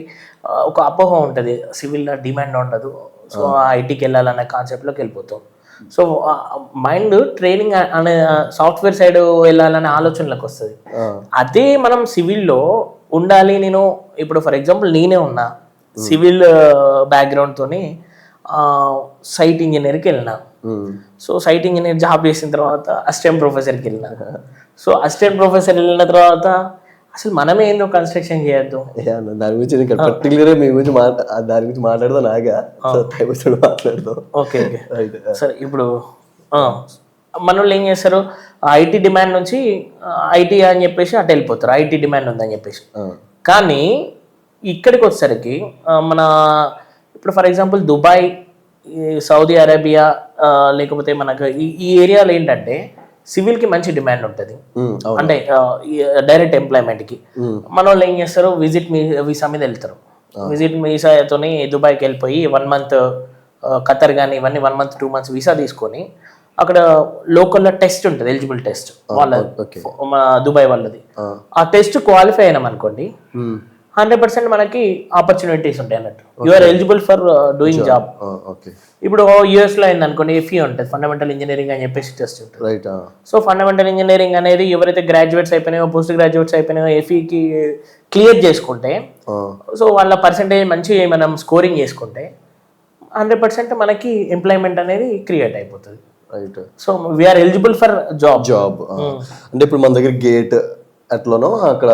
ఒక అపోహ ఉంటుంది, సివిల్ డిమాండ్ ఉండదు, సో ఐటీకి వెళ్ళాలనే కాన్సెప్ట్లోకి వెళ్ళిపోతాం. సో మైండ్ ట్రైనింగ్ అనే సాఫ్ట్వేర్ సైడ్ వెళ్ళాలనే ఆలోచనలకు వస్తుంది. అదే మనం సివిల్లో ఉండాలి. నేను ఇప్పుడు ఫర్ ఎగ్జాంపుల్ నేనే ఉన్నా సివిల్ బ్యాక్గ్రౌండ్తోని సైట్ ఇంజనీర్కి వెళ్ళినా. సో సైట్ ఇంజనీర్ జాబ్ చేసిన తర్వాత అసిస్టెంట్ ప్రొఫెసర్కి వెళ్ళినా. సో అసిస్టెంట్ ప్రొఫెసర్ వెళ్ళిన తర్వాత అసలు మనమే ఏందో కన్స్ట్రక్షన్ చేయొద్దు. దాని గురించి పర్టికులర్ మీ గురించి దాని గురించి మాట్లాడదాం నాగా మాట్లాడదాం. ఓకే ఓకే సరే. ఇప్పుడు మన వాళ్ళు ఏం చేస్తారు, ఐటీ డిమాండ్ నుంచి ఐటీ అని చెప్పేసి అటు వెళ్ళిపోతారు, ఐటీ డిమాండ్ ఉందని చెప్పేసి. కానీ ఇక్కడికి వచ్చేసరికి మన ఇప్పుడు for example Dubai, Saudi Arabia లేకపోతే మనకు ఈ ఏరియాలో ఏంటంటే సివిల్కి మంచి డిమాండ్ ఉంటుంది. అంటే డైరెక్ట్ ఎంప్లాయ్మెంట్కి మన వాళ్ళు ఏం చేస్తారు, విజిట్ వీసా మీద వెళ్తారు. విజిట్ వీసాతోని దుబాయ్కి వెళ్ళిపోయి 1 month ఖతర్ కానీ ఇవన్నీ 1 month 2 months వీసా తీసుకొని అక్కడ లోకల్లో టెస్ట్ ఉంటుంది, ఎలిజిబుల్ టెస్ట్ వాళ్ళది, మన దుబాయ్ వాళ్ళది. ఆ టెస్ట్ క్వాలిఫై అయినాం అనుకోండి 100% మనకి ఆపర్చునిటీస్ ఉంటాయి అన్నట్టు. You are eligible for doing job. ఇప్పుడు యూఎస్లో అయింది అనుకోండి, ఎఫ్ఈ ఉంటుంది, ఫండమెంటల్ ఇంజనీరింగ్ అని చెప్పేసి టెస్ట్ ఉంటుంది. సో ఫండమెంటల్ ఇంజనీరింగ్ అనేది ఎవరైతే గ్రాడ్యుయేట్స్ అయిపోయినాయో, పోస్ట్ గ్రాడ్యుయేట్స్ అయిపోయినాయో ఎఫ్ఈకి క్లియర్ చేసుకుంటే, సో వాళ్ళ పర్సంటేజ్ మంచి మనం స్కోరింగ్ చేసుకుంటే 100% మనకి ఎంప్లాయ్మెంట్ అనేది క్రియేట్ అయిపోతుంది. So we are eligible for job. అంటే ఇప్పుడు మన దగ్గర గేట్ అట్లనో అక్కడ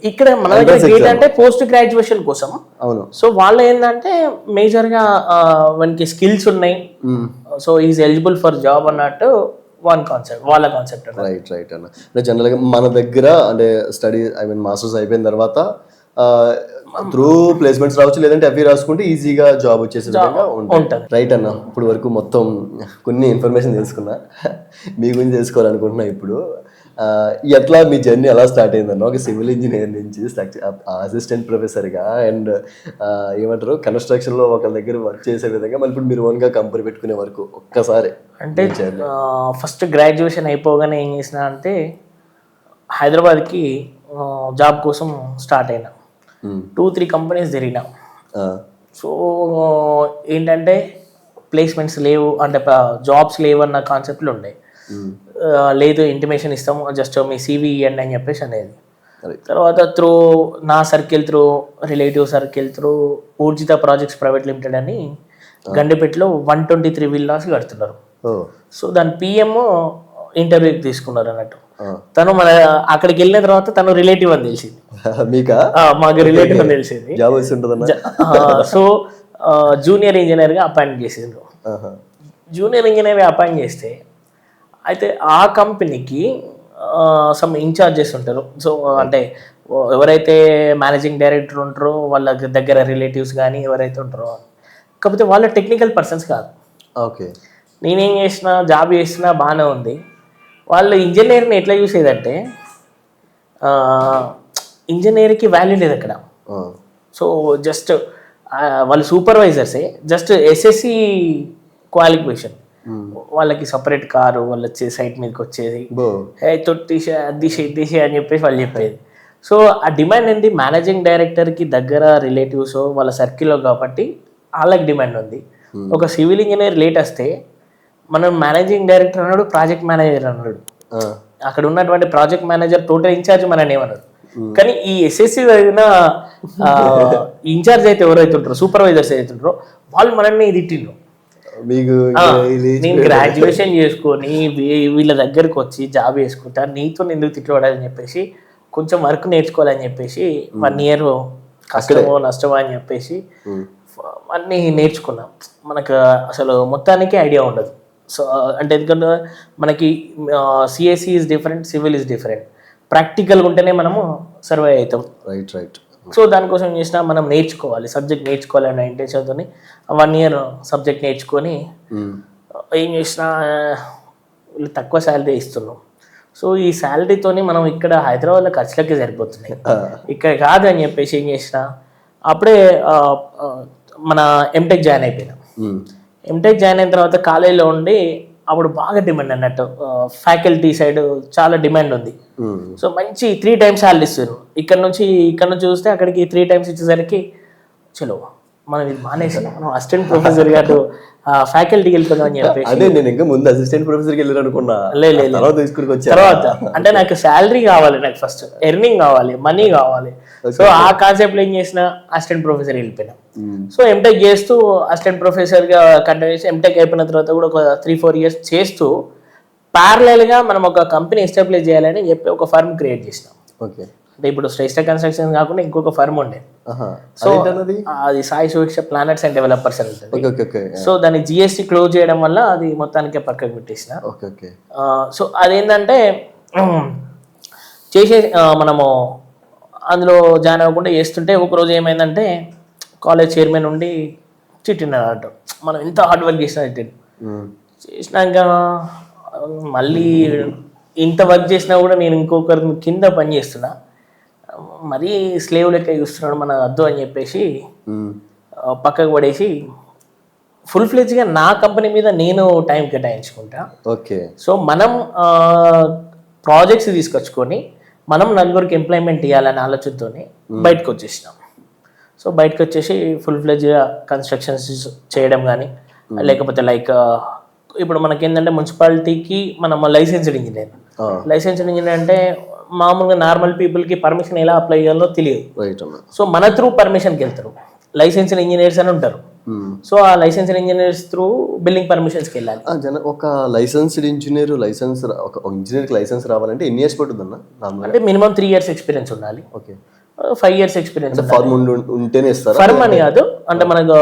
ఇక్కడ మన దగ్గర గేట్ అంటే పోస్ట్ గ్రాడ్యుయేషన్ కోసం. అవును. సో వాళ్ళు ఏంటంటే మేజర్ గా మనకి స్కిల్స్ ఉన్నాయి, so is eligible for job అన్నట్టు వాళ్ళ కాన్సెప్ట్. రైట్ అన్న. అంటే జనరల్గా మన దగ్గర అంటే స్టడీ మాస్టర్స్ అయిపోయిన తర్వాత త్రూ ప్లేస్మెంట్స్ రావచ్చు, లేదంటే అవి రాసుకుంటే ఈజీగా జాబ్ వచ్చేసే విధంగా ఉంటుంది. ఉంటుంది. రైట్ అన్న, ఇప్పుడు వరకు మొత్తం కొన్ని ఇన్ఫర్మేషన్ తెలుసుకున్నా, మీ గురించి తెలుసుకోవాలనుకుంటున్నా. ఇప్పుడు ఎట్లా మీ జర్నీ ఎలా స్టార్ట్ అయిందన్న, ఒక సివిల్ ఇంజనీర్ నుంచి అసిస్టెంట్ ప్రొఫెసర్గా అండ్ ఏమంటారు కన్స్ట్రక్షన్లో ఒకరి దగ్గర వర్క్ చేసే విధంగా మళ్ళీ ఇప్పుడు మీరు ఓన్గా కంపెనీ పెట్టుకునే వరకు ఒక్కసారి అంటే ఫస్ట్ గ్రాడ్యుయేషన్ అయిపోగానే ఏం చేసిన అంటే హైదరాబాద్కి జాబ్ కోసం స్టార్ట్ అయినా. 2-3 కంపెనీస్ తిరిగినా. సో ఏంటంటే ప్లేస్మెంట్స్ లేవు, అంటే జాబ్స్ లేవు అన్న కాన్సెప్ట్లు ఉండే. లేదు ఇంటిమేషన్ ఇస్తాము, జస్ట్ మీ CV ఇవ్వండి అని చెప్పేసి అనేది. తర్వాత త్రూ నా circle, through relative circle, through ఊర్జిత ప్రాజెక్ట్స్ ప్రైవేట్ లిమిటెడ్ అని గండిపేటలో 123 విల్లాస్ కడుతున్నారు. సో దాని PM ఇంటర్వ్యూకి తీసుకున్నారు అన్నట్టు. తను మన అక్కడికి వెళ్ళిన తర్వాత తను రిలేటివ్ అని తెలిసింది. మాకు రిలేటివ్ అని తెలిసింది. సో జూనియర్ ఇంజనీర్గా అపాయింట్ చేసిండ్రు. జూనియర్ ఇంజనీర్గా అపాయింట్ చేస్తే అయితే ఆ కంపెనీకి సమ్ ఇన్ఛార్జెస్ ఉంటారు. సో అంటే ఎవరైతే మేనేజింగ్ డైరెక్టర్ ఉంటారో వాళ్ళ దగ్గర రిలేటివ్స్ కానీ ఎవరైతే ఉంటారో, కాకపోతే వాళ్ళ టెక్నికల్ పర్సన్స్ కాదు. ఓకే. నేనేం చేసినా జాబ్ చేసినా బాగానే ఉంది. వాళ్ళు ఇంజనీర్ని ఎట్లా చూసేదంటే ఇంజనీర్కి వాల్యూ లేదు అక్కడ. సో జస్ట్ వాళ్ళు సూపర్వైజర్సే, జస్ట్ SSC క్వాలిఫికేషన్. వాళ్ళకి సపరేట్ కారు, వాళ్ళు వచ్చే సైట్ మీదకి వచ్చేది తొట్టిసే అద్దిసే అని చెప్పేసి వాళ్ళు చెప్పేది. సో ఆ డిమాండ్ ఏంటి, మేనేజింగ్ డైరెక్టర్కి దగ్గర రిలేటివ్స్ వాళ్ళ సర్కిల్లో కాబట్టి వాళ్ళకి డిమాండ్ ఉంది. ఒక సివిల్ ఇంజనీర్ లేట్ వస్తే మనం మేనేజింగ్ డైరెక్టర్ అన్నాడు, ప్రాజెక్ట్ మేనేజర్ అన్నాడు. అక్కడ ఉన్నటువంటి ప్రాజెక్ట్ మేనేజర్ టోటల్ ఇన్ఛార్జ్ మనని ఏమన్నాడు. కానీ ఈ SSC అయిన ఇన్ఛార్జ్ అయితే ఎవరైతే ఉంటారో, సూపర్వైజర్స్ అయితే ఉంటారో వాళ్ళు మనల్ని తిట్టిండ్రు. నేను గ్రాడ్యుయేషన్ చేసుకొని వీళ్ళ దగ్గరకు వచ్చి జాబ్ చేసుకుంటా, నీతో ఎందుకు తిట్టవాడని చెప్పేసి కొంచెం వర్క్ నేర్చుకోవాలని చెప్పేసి 1 year కష్టమో నష్టమో అని చెప్పేసి అన్నీ నేర్చుకున్నాం. మనకు అసలు మొత్తానికి ఐడియా ఉండదు. సో అంటే ఎందుకంటే మనకి CSE is different, civil is different. ప్రాక్టికల్గా ఉంటేనే మనము సర్వైవ్ అవుతాం. రైట్. సో దానికోసం ఏం చేసినా మనం నేర్చుకోవాలి, సబ్జెక్ట్ నేర్చుకోవాలి అనే ఇంటెన్షన్తో 1 year సబ్జెక్ట్ నేర్చుకొని ఏం చేసినా వీళ్ళు తక్కువ శాలరీ ఇస్తున్నాం. సో ఈ శాలరీతోని మనం ఇక్కడ హైదరాబాద్లో ఖర్చులకే సరిపోతున్నాయి, ఇక్కడ కాదు అని చెప్పేసి ఏం చేసినా అప్పుడే మన ఎంటెక్ జాయిన్ అయిపోయినా. ఎంటెక్ జాయిన్ అయిన తర్వాత కాలేజీలో ఉండి అప్పుడు బాగా డిమాండ్ అన్నట్టు, ఫ్యాకల్టీ సైడ్ చాలా డిమాండ్ ఉంది. సో మంచి 3 times శాలరీ ఇస్తారు. ఇక్కడ నుంచి చూస్తే అక్కడికి 3 times ఇచ్చేసరికి చలో మనం ఇది మానేసి మనం అసిస్టెంట్ ప్రొఫెసర్ గారు ఫ్యాకల్టీకి వెళ్ళిపోదాం అని చెప్పేసి. అదే నేను ఇంకా ముందు అసిస్టెంట్ ప్రొఫెసర్కి వెళ్ళారు అనుకున్నా. తర్వాత అంటే నాకు శాలరీ కావాలి, నాకు ఫస్ట్ ఎర్నింగ్ కావాలి, మనీ కావాలి. సో ఆ కాన్సెప్ట్ ఏం చేసిన అసిస్టెంట్ ప్రొఫెసర్ వెళ్ళిపోయినా. సో ఎంటెక్ చేస్తూ అసిస్టెంట్ ప్రొఫెసర్గా కంటిన్యూ చేసి ఎంటెక్ అయిపోయిన తర్వాత కూడా ఒక 3-4 years చేస్తూ ప్యారలల్గా మనం ఒక కంపెనీ ఎస్టాబ్లిష్ చేయాలని చెప్పి ఒక ఫర్మ్ క్రియేట్ చేసినాం. ఓకే. అంటే ఇప్పుడు శ్రేష్ఠ కన్స్ట్రక్షన్ కాకుండా ఇంకొక ఫర్మ్ ఉండే. సో అది Sai Subhiksha planets and developers అని ఉంటుంది. సో దాన్ని GST క్లోజ్ చేయడం వల్ల అది మొత్తానికి పక్కకు పెట్టేసిన. సో అదేంటంటే చేసే మనము అందులో జాయిన్ అవ్వకుండా చేస్తుంటే ఒకరోజు ఏమైందంటే కాలేజ్ చైర్మన్ ఉండి తిట్టినాడు. మనం ఎంత హార్డ్ వర్క్ చేసినాక మళ్ళీ ఇంత వర్క్ చేసినా కూడా నేను ఇంకొకరి కింద పని చేస్తున్నా, మరీ స్లేవ్ లెక్క చూస్తున్నాడు మన వద్దు అని చెప్పేసి పక్కకు పడేసి ఫుల్ ఫ్లెడ్జ్గా నా కంపెనీ మీద నేను టైం కేటాయించుకుంటా. ఓకే. సో మనం ప్రాజెక్ట్స్ తీసుకొచ్చుకొని మనం 4 ఎంప్లాయ్మెంట్ ఇవ్వాలనే ఆలోచనతో బయటకు వచ్చేసినాం. సో బయటకు వచ్చేసి ఫుల్ ఫ్లెడ్జ్గా కన్స్ట్రక్షన్స్ చేయడం కానీ, లేకపోతే లైక్ ఇప్పుడు మనకి ఏంటంటే మున్సిపాలిటీకి మనం లైసెన్స్డ్ ఇంజనీర్ అంటే మామూలుగా నార్మల్ పీపుల్కి పర్మిషన్ ఎలా అప్లై చేయాలో తెలియదు. సో మన త్రూ పర్మిషన్కి వెళ్తారు, లైసెన్స్డ్ ఇంజనీర్స్ అని ఉంటారు. సో ఆ లైసెన్స్డ్ ఇంజనీర్స్ త్రూ బిల్డింగ్ పర్మిషన్స్కి వెళ్ళాలి. ఒక లైసెన్స్డ్ ఇంజనీర్ ఒక ఇంజనీర్కి లైసెన్స్ రావాలంటే ఎన్ని ఇయర్స్ పడుతుందన్న? అంటే మినిమం 3 years ఎక్స్పీరియన్స్ ఉండాలి. ఓకే. 5 years ఎక్స్పీరియన్స్ ఉంటేనే ఇస్తారు. ఫర్మ్ అని కాదు, అంటే మనకు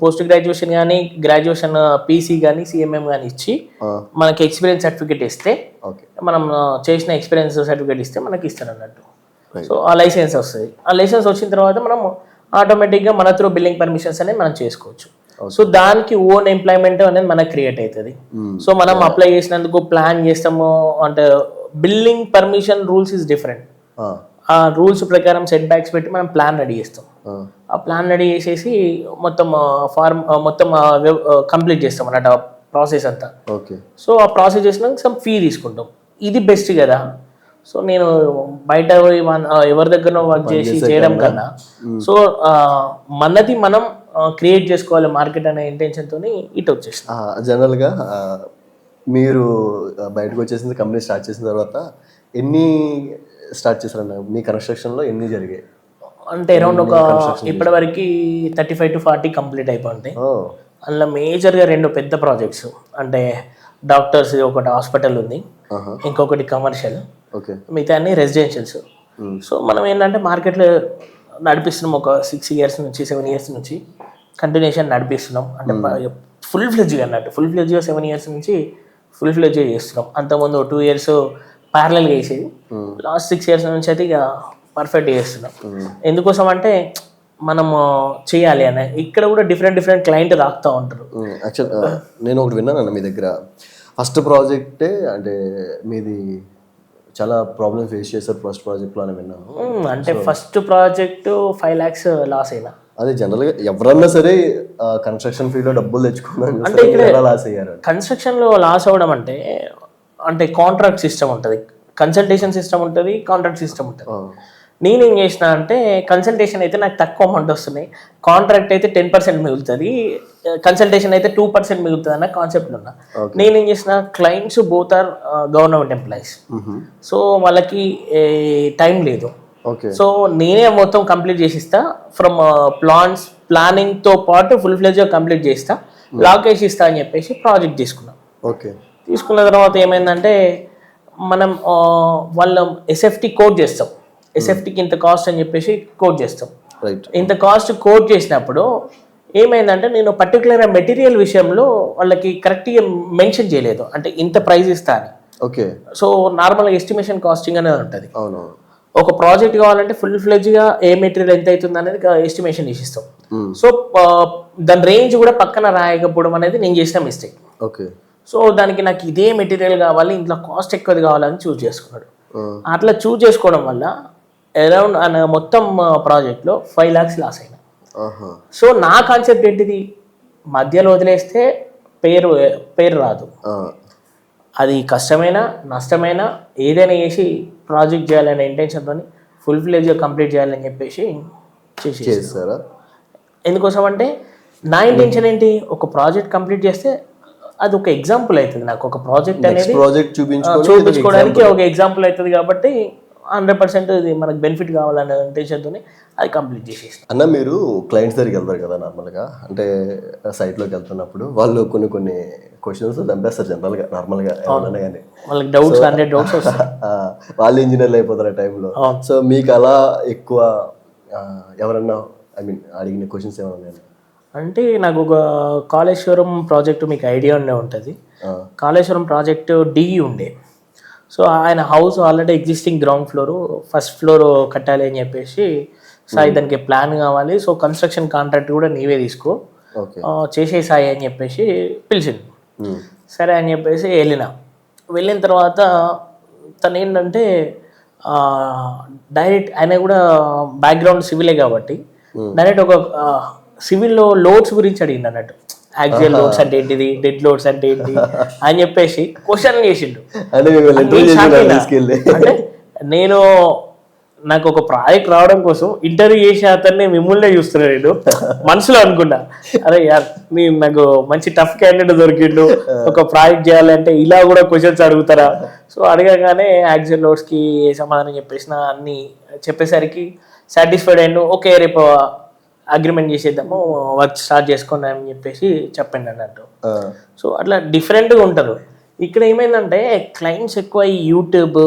పోస్ట్ గ్రాడ్యుయేషన్ కానీ, గ్రాడ్యుయేషన్ PC కానీ, CMM కానీ ఇచ్చి మనకి ఎక్స్పీరియన్స్ సర్టిఫికేట్ ఇస్తే, మనం చేసిన ఎక్స్పీరియన్స్ సర్టిఫికేట్ ఇస్తే మనకి ఇస్తారు అన్నట్టు. సో ఆ లైసెన్స్ వస్తుంది. ఆ లైసెన్స్ వచ్చిన తర్వాత మనం ఆటోమేటిక్గా మన త్రూ బిల్లింగ్ పర్మిషన్స్ అనేది మనం చేసుకోవచ్చు. సో దానికి ఓన్ ఎంప్లాయ్మెంట్ అనేది మనకు క్రియేట్ అవుతుంది. సో మనం అప్లై చేసినందుకు ప్లాన్ చేస్తాము అంటే billing permission rules is different. ఆ రూల్స్ ప్రకారం సెట్ బ్యాక్స్ పెట్టి మనం ప్లాన్ రెడీ చేస్తాం. ఆ ప్లాన్ రెడీ చేసేసి మొత్తం ఫార్మ్ మొత్తం కంప్లీట్ చేస్తాం అన్నట్టు ఆ ప్రాసెస్ అంతా. సో ఆ ప్రాసెస్ చేసినాక సమ్ ఫీ తీసుకుంటాం. ఇది బెస్ట్ కదా. సో నేను బయట ఎవరి దగ్గర వర్క్ చేసి చేయడం కన్నా సో మనది మనం క్రియేట్ చేసుకోవాలి మార్కెట్ అనే ఇంటెన్షన్తో ఇటు వచ్చేసి. జనరల్గా మీరు బయటకు వచ్చేసింది కంపెనీ స్టార్ట్ చేసిన తర్వాత ఎన్ని స్టార్ట్ చేశారన్న మీ కన్స్ట్రక్షన్లో ఎన్ని జరిగాయి? అంటే అరౌండ్ ఒక ఇప్పటివరకు 35 to 40 కంప్లీట్ అయిపోతాయి. అందులో మేజర్గా 2 పెద్ద ప్రాజెక్ట్స్ అంటే డాక్టర్స్ ఒకటి హాస్పిటల్ ఉంది, ఇంకొకటి కమర్షియల్, మిగతా అన్ని రెసిడెన్షియల్స్. సో మనం ఏంటంటే మార్కెట్లో నడిపిస్తున్నాం ఒక 6 years నుంచి 7 years నుంచి కంటిన్యూషన్ నడిపిస్తున్నాం. అంటే ఫుల్ ఫ్లెడ్జ్గా అన్నట్టు 7 years నుంచి ఫుల్ ఫ్లెడ్జ్గా చేస్తున్నాం. అంతకుముందు 2 years ప్యారలల్గా వేసేది. లాస్ట్ 6 years నుంచి అయితే ఇక పర్ఫెక్ట్ చేస్తున్నాం. ఎందుకోసం అంటే మనము చేయాలి అని ఇక్కడ కూడా డిఫరెంట్ క్లయింట్ రాకుతూ ఉంటారు. యాక్చువల్ నేను ఒకటి విన్నాను మీ దగ్గర ఫస్ట్ ప్రాజెక్టే అంటే మీది చాలా ప్రాబ్లమ్ ఫేస్ చేశారు ఫస్ట్ ప్రాజెక్ట్లో అని విన్నాను. అంటే ఫస్ట్ ప్రాజెక్ట్ 5 lakhs లాస్ అయినా. అదే జనరల్గా ఎవరన్నా సరే కన్స్ట్రక్షన్ ఫీల్డ్లో డబ్బులు తెచ్చుకున్నాను అంటే ఇక్కడ లాస్ అయ్యారు. కన్స్ట్రక్షన్లో లాస్ అవ్వడం అంటే కాంట్రాక్ట్ సిస్టమ్ ఉంటుంది, కన్సల్టేషన్ సిస్టమ్ ఉంటుంది, కాంట్రాక్ట్ సిస్టమ్ ఉంటుంది. నేనేం చేసిన అంటే కన్సల్టేషన్ అయితే నాకు తక్కువ అమౌంట్ వస్తున్నాయి, కాంట్రాక్ట్ అయితే 10% మిగులుతుంది, కన్సల్టేషన్ అయితే 2% మిగులుతుంది అన్న కాన్సెప్ట్ ఉన్నా. నేనేం చేసిన clients both are government employees. So వాళ్ళకి టైం లేదు. సో నేనే మొత్తం కంప్లీట్ చేసిస్తా ఫ్రమ్ ప్లానింగ్తో పాటు ఫుల్ ఫ్లెడ్జ్గా కంప్లీట్ చేస్తా, లాక్ వేసి ఇస్తా అని చెప్పేసి ప్రాజెక్ట్ తీసుకున్నాం. తీసుకున్న తర్వాత ఏమైందంటే మనం వాళ్ళ ఎస్ఎఫ్టీ కోడ్ చేస్తాం, ఎస్ఎఫ్టీకి ఇంత కాస్ట్ అని చెప్పేసి కోడ్ చేస్తాం. ఇంత కాస్ట్ కోడ్ చేసినప్పుడు ఏమైందంటే నేను పర్టికులర్ మెటీరియల్ విషయంలో వాళ్ళకి కరెక్ట్గా మెన్షన్ చేయలేదు, అంటే ఇంత ప్రైస్ ఇస్తా అని. సో నార్మల్గా ఎస్టిమేషన్ కాస్టింగ్ అనేది ఉంటుంది. ఒక ప్రాజెక్ట్ కావాలంటే ఫుల్ ఫ్లెడ్జ్గా ఏ మెటీరియల్ ఎంత అవుతుంది అనేది ఎస్టిమేషన్ చేసిస్తాం. సో దాని రేంజ్ కూడా పక్కన రాయకపోవడం అనేది నేను చేసిన మిస్టేక్. సో దానికి నాకు ఇదే మెటీరియల్ కావాలి, ఇంట్లో కాస్ట్ ఎక్కువది కావాలని చూజ్ చేసుకున్నాడు. అట్లా చూజ్ చేసుకోవడం వల్ల అరౌండ్ మొత్తం ప్రాజెక్ట్లో 5 lakhs లాస్ అయినా. సో నా కాన్సెప్ట్ ఏంటిది, మధ్యలో వదిలేస్తే పేరు రాదు. అది కష్టమైనా నష్టమైనా ఏదైనా చేసి ప్రాజెక్ట్ చేయాలనే ఇంటెన్షన్తో ఫుల్ ఫ్లెడ్జ్గా కంప్లీట్ చేయాలని చెప్పేసి చేసేసారా. ఎందుకోసం అంటే నా ఇంటెన్షన్ ఏంటి, ఒక ప్రాజెక్ట్ కంప్లీట్ చేస్తే అది ఒక ఎగ్జాంపుల్ అవుతుంది నాకు, ఒక ప్రాజెక్ట్ అనేది చూపించుకోవడానికి ఒక ఎగ్జాంపుల్ అవుతుంది. కాబట్టి 100% ఇది మనకు బెనిఫిట్ కావాలనే ఇంటెన్షన్తో అది కంప్లీట్ చేసేస్తాం. అన్న మీరు క్లయింట్స్ దగ్గరికి వెళ్తారు కదా నార్మల్గా, అంటే సైట్లోకి వెళ్తున్నప్పుడు వాళ్ళు కొన్ని క్వశ్చన్స్ చంపేస్తారు జనరల్గా నార్మల్గా ఏమన్నా కానీ వాళ్ళకి డౌట్స్ 100 డౌట్స్ వస్తాయి. వాళ్ళు ఇంజనీర్లు అయిపోతారు ఆ టైంలో. సో మీకు అలా ఎక్కువ ఎవరన్నా అడిగిన క్వశ్చన్స్ ఏమన్నా ఉన్నాయా? అంటే నాకు ఒక కాళేశ్వరం ప్రాజెక్టు మీకు ఐడియా ఉంటుంది. కాళేశ్వరం ప్రాజెక్టు డిఈ ఉండే. సో ఆయన house already existing ground floor, first floor కట్టాలి అని చెప్పేసి సాయి దానికి ప్లాన్ కావాలి, సో కన్స్ట్రక్షన్ కాంట్రాక్ట్ కూడా నీవే తీసుకో చేసేసాయి అని చెప్పేసి పిలిచింది. సరే అని చెప్పేసి వెళ్ళిన తర్వాత తను ఏంటంటే డైరెక్ట్ ఆయన కూడా బ్యాక్గ్రౌండ్ సివిలే కాబట్టి డైరెక్ట్ ఒక సివిల్లో లోడ్స్ గురించి అడిగింది అన్నట్టు. యాక్చువల్ లోడ్స్ అంటే ఏంటిది, డెడ్ లోడ్స్ అంటే ఏంటి అని చెప్పేసి క్వశ్చన్ చేసిండు. అంటే నేను నాకు ఒక ప్రాజెక్ట్ రావడం కోసం ఇంటర్వ్యూ చేసే అతన్ని మిమ్మల్నే చూస్తున్నాను. నేను మనసులో అనుకున్నా, అరే యార్ నాకు మంచి టఫ్ క్యాండిడేట్ దొరికిండు, ఒక ప్రాజెక్ట్ చేయాలంటే ఇలా కూడా క్వశ్చన్స్ అడుగుతారా. సో అడగగానే యాక్చువల్ లోడ్స్కి సమాధానం చెప్పేసిన అన్ని చెప్పేసరికి సాటిస్ఫైడ్ అయ్యాను. ఓకే రేపు అగ్రిమెంట్ చేసేద్దాము, వర్క్ స్టార్ట్ చేసుకోండి అని చెప్పేసి చెప్పండి అన్నట్టు. సో అట్లా డిఫరెంట్గా ఉంటారు. ఇక్కడ ఏమైందంటే క్లయింట్స్ ఎక్కువ ఈ యూట్యూబ్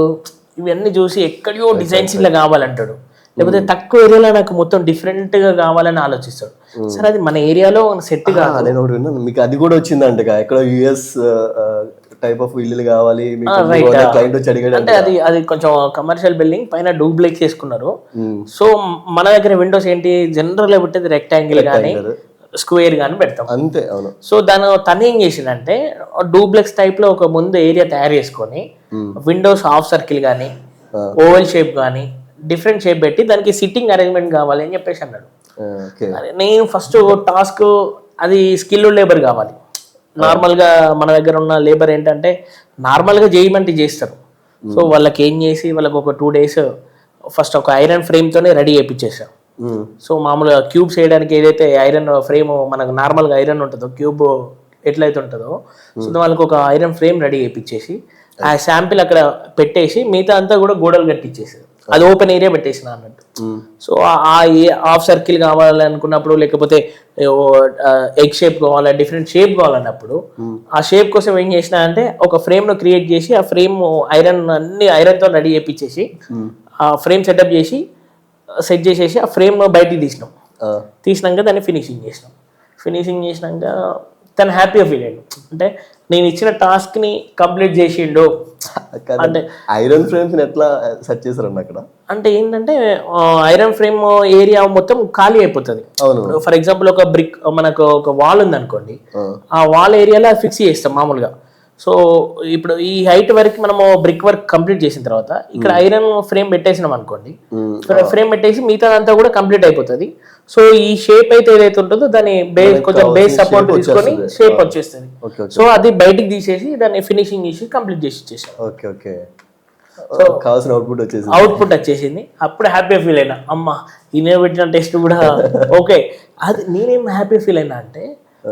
ఇవన్నీ చూసి ఎక్కడో డిజైన్స్ ఇలా కావాలంటాడు, లేకపోతే తక్కువ ఏరియాలో నాకు మొత్తం డిఫరెంట్గా కావాలని ఆలోచిస్తాడు. సరే అది మన ఏరియాలో సెట్ కాదు. నేను ఒకటి విన్నాను, మీకు అది కూడా వచ్చిందంట ఎక్కడ యుఎస్ టైప్ ఆఫ్ ఇల్లు కావాలి right. క్లయింట్ వచ్చి అడిగాడు అంటే అది కొంచెం కమర్షియల్ బిల్డింగ్ పైన డూప్లెక్స్ వేసుకున్నారు. సో మన దగ్గర విండోస్ ఏంటి జనరల్ పెట్టేది రెక్టాంగిల్ కానీ స్క్వేర్ కానీ పెడతాం అంతే. అవును. సో తను ఏం చేసిందంటే డూప్లెక్స్ టైప్ లో ఒక ముందు ఏరియా తయారు చేసుకొని విండోస్ హాఫ్ సర్కిల్ కానీ ఓవెల్ షేప్ కానీ డిఫరెంట్ షేప్ పెట్టి దానికి సిట్టింగ్ అరేంజ్మెంట్ కావాలి అని చెప్పేసి అన్నాడు. నేను ఫస్ట్ టాస్క్ అది స్కిల్ లేబర్ కావాలి. నార్మల్గా మన దగ్గర ఉన్న లేబర్ ఏంటంటే నార్మల్గా చేయమంటే చేస్తారు. సో వాళ్ళకి ఏం చేసి వాళ్ళకి ఒక 2 days ఫస్ట్ ఒక ఐరన్ ఫ్రేమ్తోనే రెడీ చేయించేసాం. సో మామూలుగా క్యూబ్స్ వేయడానికి ఏదైతే ఐరన్ ఫ్రేమ్ మనకు నార్మల్గా ఐరన్ ఉంటుందో క్యూబ్ ఎట్లయితే ఉంటుందో సో వాళ్ళకి ఒక ఐరన్ ఫ్రేమ్ రెడీ చేయించేసి ఆ శాంపిల్ అక్కడ పెట్టేసి మిగతా అంతా కూడా గోడలు కట్టించేసారు. అది ఓపెన్ ఏరియా పెట్టేసిన అన్నట్టు. సో ఆ హాఫ్ సర్కిల్ కావాలనుకున్నప్పుడు లేకపోతే ఎగ్ షేప్ కావాలి డిఫరెంట్ షేప్ కావాలన్నప్పుడు ఆ షేప్ కోసం ఏం చేసిన అంటే ఒక ఫ్రేమ్ ను క్రియేట్ చేసి ఆ ఫ్రేమ్ అన్ని ఐరన్ తో రెడీ చేయించేసి ఆ ఫ్రేమ్ సెటప్ చేసి సెట్ చేసేసి ఆ ఫ్రేమ్ బయటికి తీసినాక దాన్ని ఫినిషింగ్ చేసినాక తను హ్యాపీగా ఫీల్ అయ్యాడు. అంటే నేను ఇచ్చిన టాస్క్ ని కంప్లీట్ చేసిండు. అంటే ఐరన్ ఫ్రేమ్స్ ఎట్లా సెట్ చేశారన్న అక్కడ అంటే ఏంటంటే ఐరన్ ఫ్రేమ్ ఏరియా మొత్తం ఖాళీ అయిపోతుంది. ఫర్ ఎగ్జాంపుల్ ఒక బ్రిక్ మనకు ఒక వాల్ ఉంది అనుకోండి, ఆ వాల్ ఏరియాలో ఫిక్స్ చేస్తాం మామూలుగా. సో ఇప్పుడు ఈ హైట్ వరకు మనము బ్రిక్ వర్క్ కంప్లీట్ చేసిన తర్వాత ఇక్కడ ఐరన్ ఫ్రేమ్ పెట్టేసినాం అనుకోండి, ఫ్రేమ్ పెట్టేసి మిగతాదంతా కూడా కంప్లీట్ అయిపోతుంది. సో ఈ షేప్ అయితే ఏదైతే ఉంటుందో దాని కొంచెం బేస్ సపోర్ట్ తీసుకొని షేప్ వచ్చేస్తుంది. సో అది బయటికి తీసేసి దాన్ని ఫినిషింగ్ చేసి కంప్లీట్ చేసి ఇచ్చేసాం. అవుట్పుట్ వచ్చేసింది. అప్పుడు హ్యాపీ ఫీల్ అయినా, అమ్మ ఈయన పెట్టిన టెస్ట్ కూడా ఓకే. అది నేనేం హ్యాపీ ఫీల్ అయినా అంటే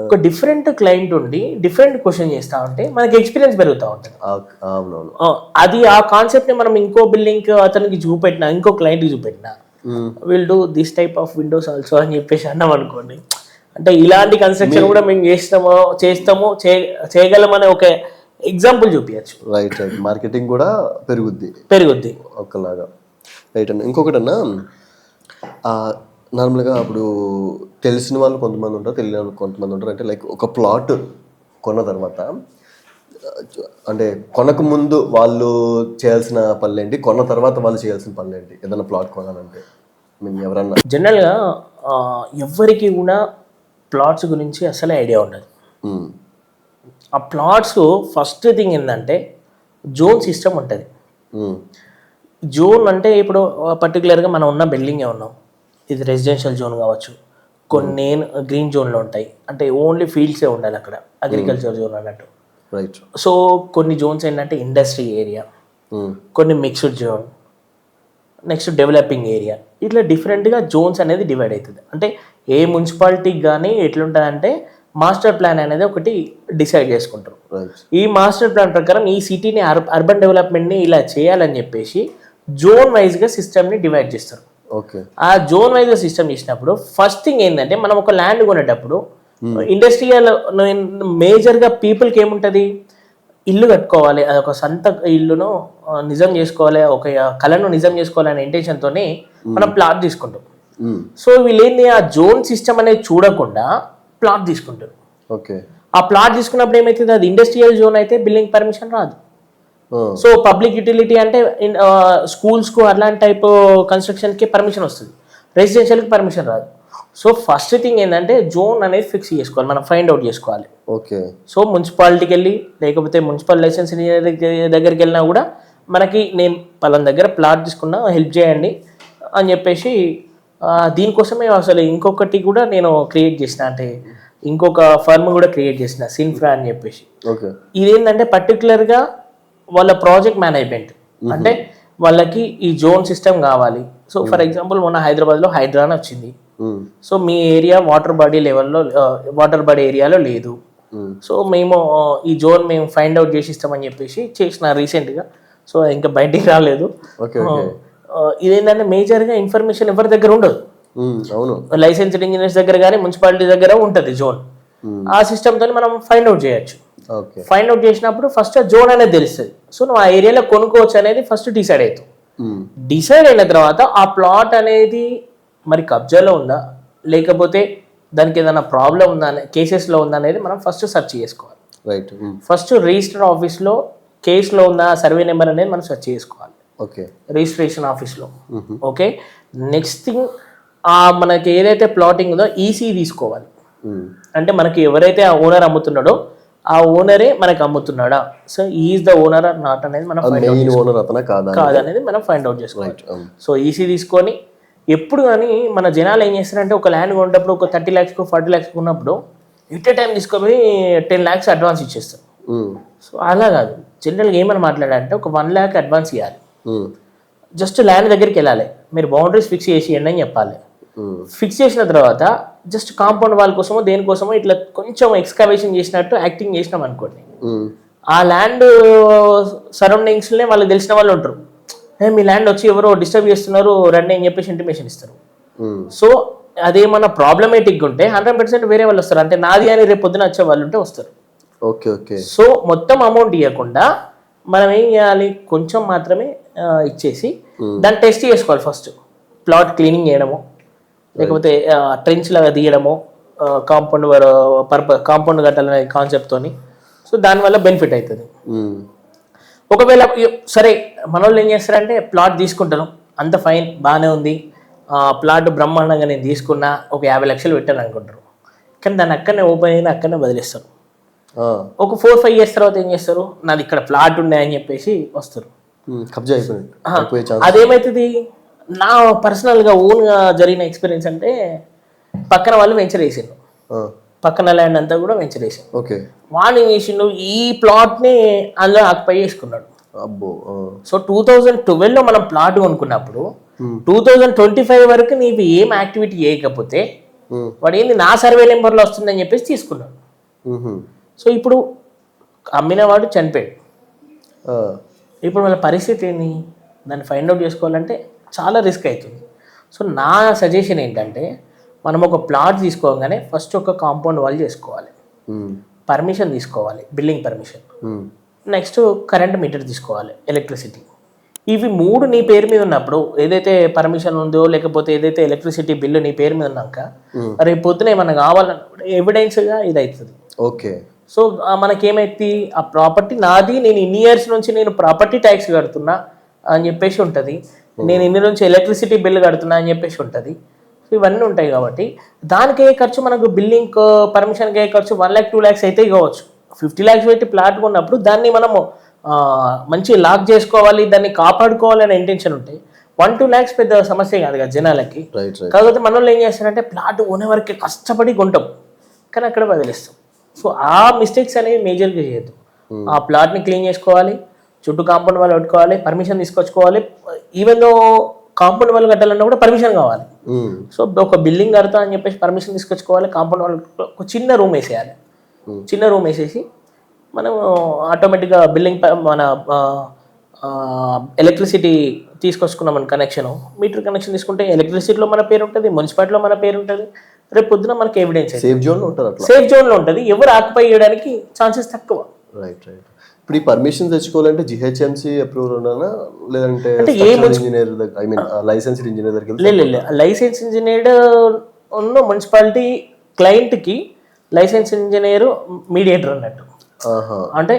ఒక డిఫరెంట్ క్లయింట్ ఉండి డిఫరెంట్ క్వశ్చన్ చేస్తా ఉంటే మనకి ఎక్స్పీరియన్స్ పెరుగుతూ ఉంటుంది. అది ఆ కాన్సెప్ట్ ని మనం ఇంకో బిల్డింగ్ అతనికి చూపెట్టినా ఇంకో క్లయింట్ కి చూపెట్టినా will do this type of windows also అని చెప్పేసి అన్నాం అనుకోండి. అంటే ఇలాంటి కన్స్ట్రక్షన్ కూడా మేము చేస్తాము చేయగలమనే ఒక ఎగ్జాంపుల్ చూపించచ్చు. రైట్. మార్కెటింగ్ కూడా పెరుగుద్ది ఒకలాగా. రైట్ అన్న. ఇంకొకటి అన్న, నార్మల్గా అప్పుడు తెలిసిన వాళ్ళు కొంతమంది ఉంటారు, తెలియని వాళ్ళు కొంతమంది ఉంటారు. అంటే లైక్ ఒక ప్లాట్ కొన్న తర్వాత అంటే కొనక ముందు వాళ్ళు చేయాల్సిన పనులు ఏంటి, కొన్న తర్వాత వాళ్ళు చేయాల్సిన పనులు ఏంటి ఏదైనా ప్లాట్ కొనాలంటే? ఎవరన్నా జనరల్గా ఎవరికి కూడా ప్లాట్స్ గురించి అసలే ఐడియా ఉండదు. ఆ ప్లాట్స్ ఫస్ట్ థింగ్ ఏంటంటే జోన్ సిస్టమ్ ఉంటుంది. జోన్ అంటే ఇప్పుడు పర్టికులర్గా మనం ఉన్న బిల్డింగే ఉన్నాం, ఇది రెసిడెన్షియల్ జోన్ కావచ్చు, కొన్ని గ్రీన్ జోన్లో ఉంటాయి, అంటే ఓన్లీ ఫీల్డ్సే ఉండాలి అక్కడ, అగ్రికల్చర్ జోన్ అన్నట్టు. రైట్. సో కొన్ని జోన్స్ ఏంటంటే ఇండస్ట్రీ ఏరియా, కొన్ని mixed zone, next developing area, ఇట్లా డిఫరెంట్గా జోన్స్ అనేది డివైడ్ అవుతుంది. అంటే ఏ మున్సిపాలిటీకి కానీ ఎట్లుంటుందంటే మాస్టర్ ప్లాన్ అనేది ఒకటి డిసైడ్ చేసుకుంటారు. ఈ మాస్టర్ ప్లాన్ ప్రకారం ఈ సిటీని అర్బన్ డెవలప్మెంట్ని ఇలా చేయాలని చెప్పేసి జోన్ వైజ్గా సిస్టమ్ని డివైడ్ చేస్తారు. ఆ జోన్ వైజ్గా సిస్టమ్ చేసినప్పుడు ఫస్ట్ థింగ్ ఏంటంటే మనం ఒక ల్యాండ్ కొనేటప్పుడు ఇండస్ట్రియల్ మేజర్గా పీపుల్కి ఏముంటుంది, ఇల్లు కట్టుకోవాలి, అదొక సొంత ఇల్లును నిజం చేసుకోవాలి, ఒక కళను నిజం చేసుకోవాలనే ఇంటెన్షన్తోనే మనం ప్లాట్ తీసుకుంటాం. సో వీళ్ళేంది ఆ జోన్ సిస్టమ్ అనేది చూడకుండా ప్లాట్ తీసుకుంటారు. ఆ ప్లాట్ తీసుకున్నప్పుడు ఏమైతుంది, అది ఇండస్ట్రియల్ జోన్ అయితే బిల్డింగ్ పర్మిషన్ రాదు. సో పబ్లిక్ యూటిలిటీ అంటే స్కూల్స్కు అలాంటి టైప్ కన్స్ట్రక్షన్కి పర్మిషన్ వస్తుంది, రెసిడెన్షియల్కి పర్మిషన్ రాదు. సో ఫస్ట్ థింగ్ ఏంటంటే జోన్ అనేది ఫిక్స్ చేసుకోవాలి, మనం ఫైండ్ అవుట్ చేసుకోవాలి. సో మున్సిపాలిటీకి వెళ్ళి లేకపోతే మున్సిపల్ లైసెన్స్ దగ్గరికి వెళ్ళినా కూడా మనకి నేను పలానా దగ్గర ప్లాట్ తీసుకున్నా హెల్ప్ చేయండి అని చెప్పేసి, దీనికోసమే అసలు ఇంకొకటి కూడా నేను క్రియేట్ చేసిన, అంటే ఇంకొక ఫర్మ్ కూడా క్రియేట్ చేసిన, సిన్ఫ్రా అని చెప్పేసి. ఇదేంటంటే పర్టికులర్గా వాళ్ళ ప్రాజెక్ట్ మేనేజ్మెంట్, అంటే వాళ్ళకి ఈ జోన్ సిస్టమ్ కావాలి. సో ఫర్ ఎగ్జాంపుల్ మొన్న హైదరాబాద్లో హైడ్రా అని వచ్చింది. సో మీ ఏరియా వాటర్ బాడీ లెవెల్లో వాటర్ బాడీ ఏరియాలో లేదు, సో మేము ఈ జోన్ మేము ఫైండ్ అవుట్ చేసి ఇస్తామని చెప్పేసి చేసిన రీసెంట్గా. సో ఇంకా బయటికి రాలేదు. ఇదేంటంటే మేజర్గా ఇన్ఫర్మేషన్ ఎవరి దగ్గర ఉండదు, లైసెన్స్డ్ ఇంజనీర్స్ దగ్గర కానీ మున్సిపాలిటీ దగ్గర ఉంటుంది జోన్. ఆ సిస్టమ్తో మనం ఫైండ్ అవుట్ చేయొచ్చు. ఫైండ్ అవుట్ చేసినప్పుడు ఫస్ట్ జోన్ అనేది తెలుస్తుంది. సో నువ్వు ఆ ఏరియాలో కొనుక్కోవచ్చు అనేది ఫస్ట్ డిసైడ్ అవుతావు. డిసైడ్ అయిన తర్వాత ఆ ప్లాట్ అనేది మరి కబ్జాలో ఉందా లేకపోతే దానికి ఏదైనా ప్రాబ్లం ఉందా కేసెస్లో ఉందా అనేది మనం ఫస్ట్ సెర్చ్ చేసుకోవాలి. రైట్. ఫస్ట్ రిజిస్టర్ ఆఫీస్లో కేసులో ఉన్న సర్వే నెంబర్ అనేది మనం సెర్చ్ చేసుకోవాలి ఓకే. రిజిస్ట్రేషన్ ఆఫీస్లో. ఓకే, నెక్స్ట్ థింగ్ మనకి ఏదైతే ప్లాటింగ్ ఉందో ఈసీ తీసుకోవాలి. అంటే మనకి ఎవరైతే ఆ ఓనర్ అమ్ముతున్నాడో ఆ ఓనరే మనకి అమ్ముతున్నాడా, so is the owner or not అనేది మనం ఓనర్ అతనా కాదనేది మనం ఫైండ్ అవుట్ చేసుకోవాలి. సో ఈసీ తీసుకొని ఎప్పుడు కానీ మన జనాలు ఏం చేస్తారంటే ఒక ల్యాండ్ కొనేటప్పుడు ఒక 30 lakhs 40 lakhs ఉన్నప్పుడు ఎట్ ఏ టైం తీసుకొని 10 lakhs అడ్వాన్స్ ఇచ్చేస్తారు. సో అలా కాదు, జనరల్గా ఏమని మాట్లాడాలంటే ఒక 1 lakh అడ్వాన్స్ ఇవ్వాలి. జస్ట్ ల్యాండ్ దగ్గరికి వెళ్ళాలి, మీరు బౌండరీస్ ఫిక్స్ చేసి అని చెప్పాలి. ఫిక్స్ చేసిన తర్వాత జస్ట్ కాంపౌండ్ వాల్ కోసమో దేనికోసమో ఇట్లా కొంచెం ఎక్స్కవేషన్ చేసినట్టు యాక్టింగ్ చేసినాం అనుకోండి, ఆ ల్యాండ్ సరౌండింగ్స్లోనే వాళ్ళకి తెలిసిన వాళ్ళు ఉంటారు. మీ ల్యాండ్ వచ్చి ఎవరో డిస్టర్బ్ చేస్తున్నారు రండి అని చెప్పేసి ఇంటిమేషన్ ఇస్తారు. సో అదేమన్నా ప్రాబ్లమేటిక్గా ఉంటే 100% వేరే వాళ్ళు వస్తారు. అంటే నాది అని రేపు పొద్దున వచ్చే వాళ్ళు ఉంటే వస్తారు. Okay okay. సో మొత్తం అమౌంట్ ఇవ్వకుండా మనం ఏం చేయాలి, కొంచెం మాత్రమే ఇచ్చేసి దాన్ని టెస్ట్ చేసుకోవాలి. ఫస్ట్ ప్లాట్ క్లీనింగ్ చేయడము, లేకపోతే ట్రెంచ్ లాగా తీయడము, కాంపౌండ్ కట్టాలనే కాన్సెప్ట్తోని. సో దానివల్ల బెనిఫిట్ అవుతుంది. ఒకవేళ సరే మన వాళ్ళు ఏం చేస్తారంటే ప్లాట్ తీసుకుంటాను, అంత ఫైన్ బాగానే ఉంది, ప్లాట్ బ్రహ్మాండంగా నేను తీసుకున్నా, ఒక 50 లక్షలు పెట్టాను అనుకుంటారు. కానీ దాన్ని అక్కడనే ఓపెన్ అయినా అక్కడనే వదిలేస్తారు. ఒక 4-5 years తర్వాత ఏం చేస్తారు, నాది ఇక్కడ ప్లాట్ ఉండే అని చెప్పేసి వస్తారు. అదేమవుతుంది, నా పర్సనల్గా ఓన్గా జరిగిన ఎక్స్పీరియన్స్ అంటే పక్కన వాళ్ళు వెంచర్ వేసిండు, పక్కన ల్యాండ్ అంతా కూడా వెంచర్ వేసిండు. ఓకే, వాడు ఏం చేసిండు, ఈ ప్లాట్ని అందులో ఆక్యుపై చేసుకున్నాడు. సో 2012లో మనం ప్లాట్ కొనుక్కున్నప్పుడు 2025 వరకు నీకు ఏం యాక్టివిటీ చేయకపోతే వాడు ఏంది నా సర్వే నెంబర్లో వస్తుందని చెప్పేసి తీసుకున్నాడు. సో ఇప్పుడు అమ్మినవాడు చనిపోయాడు. ఇప్పుడు వాళ్ళ పరిస్థితి ఏంది, దాన్ని ఫైండ్ అవుట్ చేసుకోవాలంటే చాలా రిస్క్ అవుతుంది. సో నా సజెషన్ ఏంటంటే మనం ఒక ప్లాట్ తీసుకోగానే ఫస్ట్ ఒక కాంపౌండ్ వాల్ చేసుకోవాలి, పర్మిషన్ తీసుకోవాలి, building permission, next current meter తీసుకోవాలి, ఎలక్ట్రిసిటీ. ఇవి 3 నీ పేరు మీద ఉన్నప్పుడు ఏదైతే పర్మిషన్ ఉందో లేకపోతే ఏదైతే ఎలక్ట్రిసిటీ బిల్లు నీ పేరు మీద ఉన్నాక రేపు పొద్దున ఏమన్నా కావాలన్నప్పుడు ఎవిడెన్స్గా ఇది అవుతుంది. ఓకే. సో మనకేమైతే ఆ ప్రాపర్టీ నాది, నేను ఇన్ని ఇయర్స్ నుంచి నేను ప్రాపర్టీ ట్యాక్స్ కడుతున్నా అని చెప్పేసి ఉంటుంది, నేను ఇన్ని నుంచి ఎలక్ట్రిసిటీ బిల్లు కడుతున్నా అని చెప్పేసి ఉంటుంది. సో ఇవన్నీ ఉంటాయి కాబట్టి దానికి ఏ ఖర్చు, మనకు బిల్డింగ్ పర్మిషన్కి ఏ ఖర్చు 1 lakh 2 lakhs అయితే కావచ్చు. 50 lakhs పెట్టి ప్లాట్ కొన్నప్పుడు దాన్ని మనము మంచి లాక్ చేసుకోవాలి, దాన్ని కాపాడుకోవాలనే ఇంటెన్షన్ ఉంటాయి. 1-2 lakhs పెద్ద సమస్య కాదు కదా జనాలకి. కాకపోతే మన వాళ్ళు ఏం చేస్తారంటే ప్లాట్ కొనే వరకు కష్టపడి కొంటాం కానీ అక్కడ వదిలేస్తాం. సో ఆ మిస్టేక్స్ అనేవి మేజర్గా చేయొద్దు. ఆ ప్లాట్ని క్లీన్ చేసుకోవాలి, చుట్టూ కాంపౌండ్ వాళ్ళు పెట్టుకోవాలి, పర్మిషన్ తీసుకొచ్చుకోవాలి. ఈవెన్ దో కాంపౌండ్ వాళ్ళు కట్టాలన్నా కూడా పర్మిషన్ కావాలి. సో ఒక బిల్డింగ్ కడతా అని చెప్పేసి పర్మిషన్ తీసుకొచ్చుకోవాలి. కాంపౌండ్ వాళ్ళు ఒక చిన్న రూమ్ వేసేయాలి, చిన్న రూమ్ వేసేసి మనం ఆటోమేటిక్గా బిల్డింగ్ మన ఎలక్ట్రిసిటీ తీసుకొచ్చుకున్నాం మన కనెక్షన్, మీటర్ కనెక్షన్ తీసుకుంటే ఎలక్ట్రిసిటీలో మన పేరు ఉంటుంది, మున్సిపాలిటీలో మన పేరు ఉంటుంది. రేపు పొద్దున మనకి ఎవిడెన్స్ సేఫ్ జోన్లో ఉంటుంది, ఎవరు ఆక్యుపై చేయడానికి ఛాన్సెస్ తక్కువ. Right right. ఇప్పుడు ఈ పర్మిషన్ తెచ్చుకోవాలంటే జిహెచ్ఎంసీ అప్రూవల్ ఉన్నానా లేదంటే engineer I mean licensed engineer దగ్గరికి? లేదు, లైసెన్స్ ఇంజనీర్ ఉన్న మున్సిపాలిటీ క్లయింట్కి లైసెన్స్ ఇంజనీర్ మీడియేటర్ అన్నట్టు. అంటే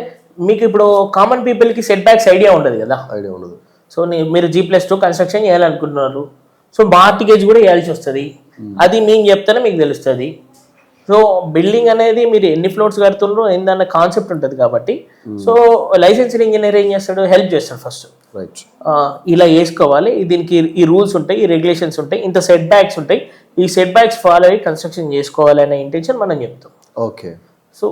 మీకు ఇప్పుడు కామన్ పీపుల్కి సెట్ బ్యాక్స్ ఐడియా ఉండదు కదా, ఐడియా ఉండదు. సో మీరు G+2 కన్స్ట్రక్షన్ చేయాలనుకుంటున్నారు, సో మార్టిగేజ్ కూడా వేయాల్సి వస్తుంది. అది మేము చెప్తేనే మీకు తెలుస్తుంది. సో బిల్డింగ్ అనేది మీరు ఎన్ని ఫ్లోర్స్ కడుతున్నారో ఏందన్న కాన్సెప్ట్ ఉంటుంది కాబట్టి సో లైసెన్స్డ్ ఇంజనీర్ ఏం చేస్తాడు, హెల్ప్ చేస్తాడు. ఫస్ట్ ఇలా వేసుకోవాలి, దీనికి ఈ రూల్స్ ఉంటాయి, ఈ రెగ్యులేషన్స్ ఉంటాయి, ఇంత సెట్ బ్యాక్స్ ఉంటాయి, ఈ సెట్ బ్యాక్స్ ఫాలో అయ్యి కన్స్ట్రక్షన్ చేసుకోవాలి అనే ఇంటెన్షన్ మనం చెప్తాం. ఓకే. సో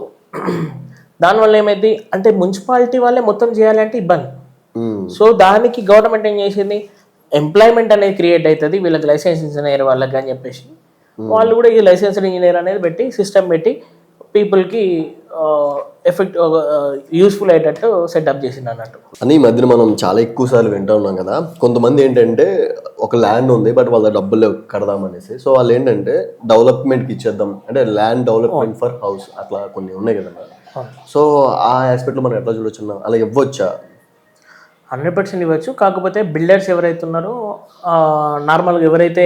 దానివల్ల ఏమైంది అంటే మున్సిపాలిటీ వాళ్ళే మొత్తం చేయాలంటే ఇబ్బంది. సో దానికి గవర్నమెంట్ ఏం చేసింది, ఎంప్లాయ్మెంట్ అనేది క్రియేట్ అవుతుంది వీళ్ళకి, లైసెన్స్ ఇంజనీర్ వాళ్ళకి అని చెప్పేసి వాళ్ళు కూడా ఈ లైసెన్స్డ్ ఇంజనీర్ అనేది పెట్టి సిస్టమ్ పెట్టి పీపుల్కి ఎఫెక్ట్ యూస్ఫుల్ అయ్యేటట్టు సెటప్ చేసింది అన్నట్టు. అని ఈ మధ్యన మనం చాలా ఎక్కువ సార్లు వింటూ ఉన్నాం కదా, కొంతమంది ఏంటంటే ఒక ల్యాండ్ ఉంది బట్ వాళ్ళ డబ్బులు కడదామనేసి, సో వాళ్ళు ఏంటంటే డెవలప్మెంట్కి ఇచ్చేద్దాం అంటే ల్యాండ్ డెవలప్మెంట్ ఫర్ హౌస్ అట్లా కొన్ని ఉన్నాయి కదా. సో ఆ ఆస్పెక్ట్లో మనం ఎట్లా చూడొచ్చు, అలా ఇవ్వచ్చా? 100% ఇవ్వచ్చు. కాకపోతే బిల్డర్స్ ఎవరైతే ఉన్నారో నార్మల్గా ఎవరైతే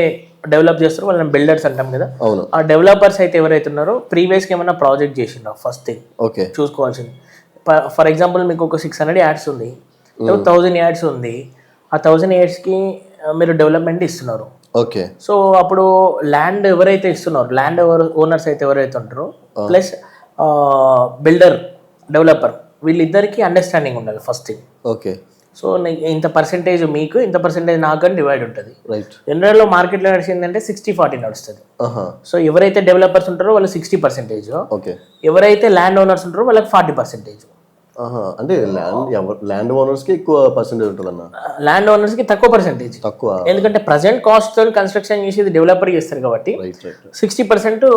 డెవలప్ చేస్తారో వాళ్ళని బిల్డర్స్ అంటాం కదా. అవును. ఆ డెవలపర్స్ అయితే ఎవరైతే ఉన్నారో ప్రీవియస్గా ఏమైనా ప్రాజెక్ట్ చేసిండ్రో ఫస్ట్ థింగ్ ఓకే చూసుకోవాల్సింది. ఫర్ ఎగ్జాంపుల్ మీకు ఒక 600 యాడ్స్ ఉంది, 1000 యాడ్స్ ఉంది. ఆ 1000 యాడ్స్కి మీరు డెవలప్మెంట్ ఇస్తున్నారు. ఓకే. సో అప్పుడు ల్యాండ్ ఎవరైతే ఇస్తున్నారో, ల్యాండ్ ఓనర్స్ అయితే ఎవరైతే ఉంటారో ప్లస్ బిల్డర్ డెవలపర్ వీళ్ళిద్దరికీ అండర్స్టాండింగ్ ఉండాలి ఫస్ట్ థింగ్. ఓకే. సో ఇంత పర్సెంటేజ్ మీకు, ఇంత పర్సెంటేజ్ నాకు అని డివైడ్ ఉంటుంది. రైట్. జనరల్లో మార్కెట్లో నడిచిందంటే 60-40 నడుస్తుంది. సో ఎవరైతే డెవలపర్స్ ఉంటారో వాళ్ళకి 60%, ఓకే. ఎవరైతే ల్యాండ్ ఓనర్స్ ఉంటారో వాళ్ళకి 40%. అంటే ల్యాండ్ ఓనర్స్కి ఎక్కువ పర్సెంటేజ్ ఉంటుందన్న, ల్యాండ్ ఓనర్స్కి తక్కువ పర్సెంటేజ్. తక్కువ. ఎందుకంటే ప్రజెంట్ కాస్ట్తో కన్స్ట్రక్షన్ చేసేది డెవలపర్ చేస్తారు కాబట్టి 60%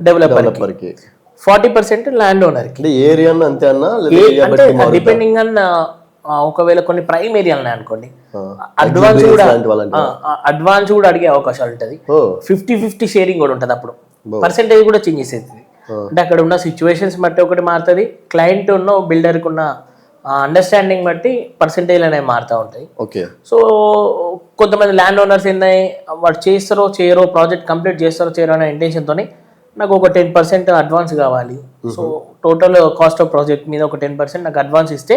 డెవలపర్కి, 40% ల్యాండ్ ఓనర్కి. అంటే ఏరియా అంతే అన్న, అంటే డిపెండింగ్ ఆన్ ఒకవేళ కొన్ని ప్రైమ్ ఏరియా ఉన్నాయి అనుకోండి, అడ్వాన్స్ కూడా అడిగే అవకాశాలు ఉంటుంది. 50-50 షేరింగ్ కూడా ఉంటుంది. అప్పుడు పర్సెంటేజ్ కూడా చేంజ్ చేసేది. అంటే అక్కడ ఉన్న సిచ్యువేషన్స్ బట్టి ఒకటి మారుతుంది, క్లయింట్ ఉన్న బిల్డర్కి ఉన్న అండర్స్టాండింగ్ బట్టి పర్సెంటేజ్ అనేవి మారుతూ ఉంటాయి. ఓకే. సో కొంతమంది ల్యాండ్ ఓనర్స్ ఏంటంటే వాడు చేస్తారో చేయరో, ప్రాజెక్ట్ కంప్లీట్ చేస్తారో చేయరో అనే ఇంటెన్షన్తో నాకు ఒక 10% అడ్వాన్స్ కావాలి. So total cost of project మీద ఒక 10% నాకు అడ్వాన్స్ ఇస్తే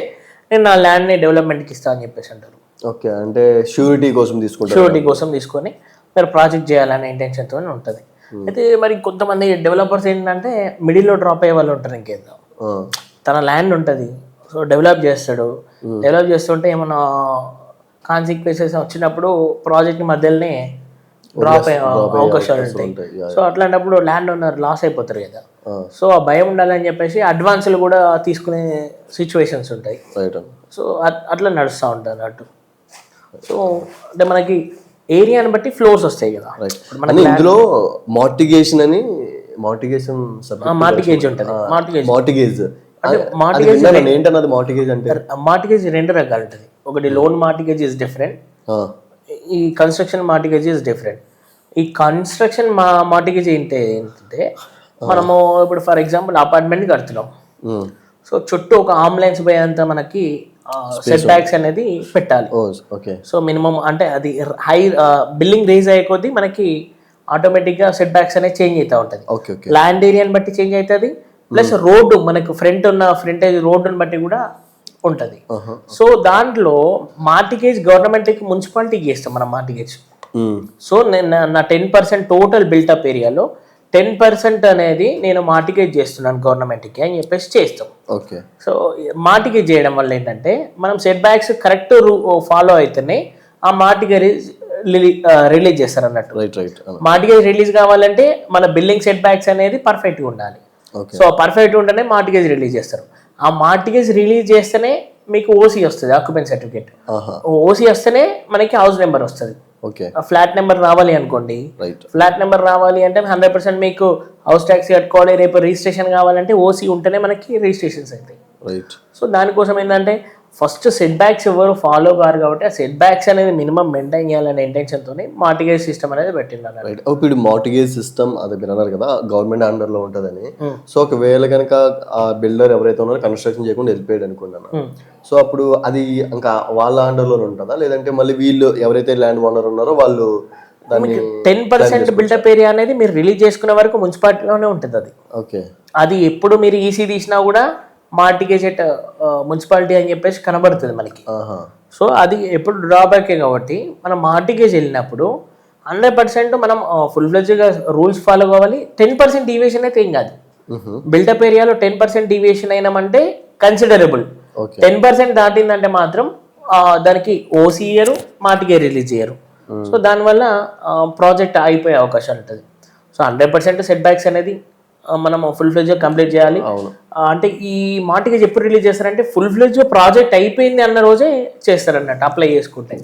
నేను నా ల్యాండ్ని డెవలప్మెంట్కి ఇస్తాను అని చెప్పేసి అంటారు. ఓకే. అంటే షూరిటీ కోసం తీసుకొని మీరు ప్రాజెక్ట్ చేయాలనే ఇంటెన్షన్తో ఉంటుంది. అయితే మరి కొంతమంది డెవలపర్స్ ఏంటంటే మిడిల్లో డ్రాప్ అయ్యే వాళ్ళు ఉంటారు. ఇంకేదో తన ల్యాండ్ ఉంటుంది, సో డెవలప్ చేస్తుంటే ఏమైనా కాన్సిక్వెన్సెస్ వచ్చినప్పుడు ప్రాజెక్ట్ మధ్యలోనే డ్రాప్ అయ్యే అవకాశాలు ఉంటాయి. సో అట్లాంటప్పుడు ల్యాండ్ ఓనర్ లాస్ అయిపోతారు కదా. సో ఆ భయం ఉండాలని చెప్పేసి అడ్వాన్సులు కూడా తీసుకునే సిచ్యువేషన్స్ ఉంటాయి. సో అట్లా నడుస్తూ ఉంటుంది అన్నట్టు. సో అంటే మనకి ఏరియాని బట్టి ఫ్లోర్స్ వస్తాయి కదా. ఇందులో మార్టిగేజ్ ఉంటుంది. మార్టిగేజ్ రెండు రకాలు ఉంటుంది. ఒకటి లోన్ మార్టిగేజ్ ఇస్ డిఫరెంట్, ఈ కన్స్ట్రక్షన్ మార్టిగేజ్ ఇస్ డిఫరెంట్. ఈ కన్స్ట్రక్షన్ మార్టిగేజ్ ఏంటంటే మనము ఇప్పుడు ఫర్ ఎగ్జాంపుల్ అపార్ట్మెంట్ కడుతున్నాం. సో చుట్టూ ఒక ఆంబులెన్స్ పోయేంత మనకి సెట్ బ్యాక్స్ అనేది పెట్టాలి. సో మినిమం అంటే అది హై బిల్డింగ్ రేజ్ అయ్యే కొద్దీ మనకి ఆటోమేటిక్గా సెట్ బ్యాక్స్ అనేది చేంజ్ అవుతూ ఉంటుంది. ల్యాండ్ ఏరియాని బట్టి చేంజ్ అవుతుంది, ప్లస్ రోడ్డు మనకు ఫ్రంటేజ్ రోడ్డుని బట్టి కూడా ఉంటుంది. సో దాంట్లో మార్టిగేజ్ గవర్నమెంట్కి మున్సిపాలిటీకి చేస్తాం మనం మార్టిగేజ్. సో నేను నా 10% టోటల్ బిల్టప్ ఏరియాలో 10% అనేది నేను మార్టిగేజ్ చేస్తున్నాను గవర్నమెంట్కి అని చెప్పేసి చేస్తాం. ఓకే. సో మార్టిగేజ్ చేయడం వల్ల ఏంటంటే మనం సెట్ బ్యాక్స్ కరెక్ట్ ఫాలో అయితేనే ఆ మార్టిగేజ్ రిలీజ్ చేస్తారు అన్నట్టు. మార్టిగేజ్ రిలీజ్ కావాలంటే మన బిల్డింగ్ సెట్ బ్యాక్స్ అనేది పర్ఫెక్ట్గా ఉండాలి. సో పర్ఫెక్ట్ ఉంటేనే మార్టిగేజ్ రిలీజ్ చేస్తారు. ఆ మార్టిగేజ్ రిలీజ్ చేస్తేనే మీకు ఓసీ వస్తుంది, ఆక్యుపెన్సీ సర్టిఫికేట్. ఓసీ వస్తేనే మనకి హౌస్ నెంబర్ వస్తుంది. ఫ్లాట్ నెంబర్ రావాలి అనుకోండి, ఫ్లాట్ నెంబర్ రావాలి అంటే 100% మీకు హౌస్ ట్యాక్స్ కట్టుకోవాలి. రేపు రిజిస్ట్రేషన్ కావాలంటే ఓసీ ఉంటేనే మనకి రిజిస్ట్రేషన్స్ అవుతాయి. సో దానికోసం ఏంటంటే ఫస్ట్ సెట్ బ్యాక్స్ ఎవరు ఫాలో కారు కాబట్టి ఆ సెట్ బ్యాక్స్ అనేది మినిమం మెయింటైన్ చేయాలనే ఇంటెన్షన్తో మార్టిగేజ్ సిస్టమ్ అనేది పెట్టిండారు. ఇప్పుడు మార్టిగేజ్ సిస్టమ్ అది మీరు అన్నారు కదా గవర్నమెంట్ అండర్ లో ఉంటుందని. సో ఒకవేళ కనుక ఆ బిల్డర్ ఎవరైతే ఉన్నారో కన్స్ట్రక్షన్ చేయకుండా వెళ్ళిపోయాడు అనుకున్నాను, సో అప్పుడు అది ఇంకా వాళ్ళ అండర్ లో ఉంటుందా, లేదంటే మళ్ళీ వీళ్ళు ఎవరైతే ల్యాండ్ ఓనర్ ఉన్నారో వాళ్ళు 10% బిల్డప్ ఏరియా అనేది మీరు రిలీజ్ చేసుకునే వరకు మున్సిపాలిటీలోనే ఉంటుంది. అది ఓకే. అది ఎప్పుడు మీరు ఈసీ తీసినా కూడా మార్టిగేజ్ ఎట్ మున్సిపాలిటీ అని చెప్పేసి కనబడుతుంది మనకి. సో అది ఎప్పుడు డ్రాబ్యాకే కాబట్టి మనం మార్టిగేజ్ వెళ్ళినప్పుడు 100% మనం ఫుల్ ఫ్లెడ్జ్గా రూల్స్ ఫాలో కావాలి. 10% డీవియేషన్ అయితే ఏం కాదు. బిల్డప్ ఏరియాలో 10% డీవియేషన్ అయినామంటే కన్సిడరబుల్. 10% దాటిందంటే మాత్రం దానికి ఓసీ ఇయ్యరు, మార్టిగేజ్ రిలీజ్ చేయరు. సో దానివల్ల ప్రాజెక్ట్ అయిపోయే అవకాశాలు ఉంటుంది. సో 100% సెట్ బ్యాక్స్ అనేది మనం ఫుల్ ఫ్లెడ్జ్ కంప్లీట్ చేయాలి. అంటే ఈ మార్టిగేజ్ ఎప్పుడు రిలీజ్ చేస్తారంటే ఫుల్ ఫ్లెడ్జ్ ప్రాజెక్ట్ అయిపోయింది అన్న రోజే చేస్తారన్నట్టు అప్లై చేసుకుంటే.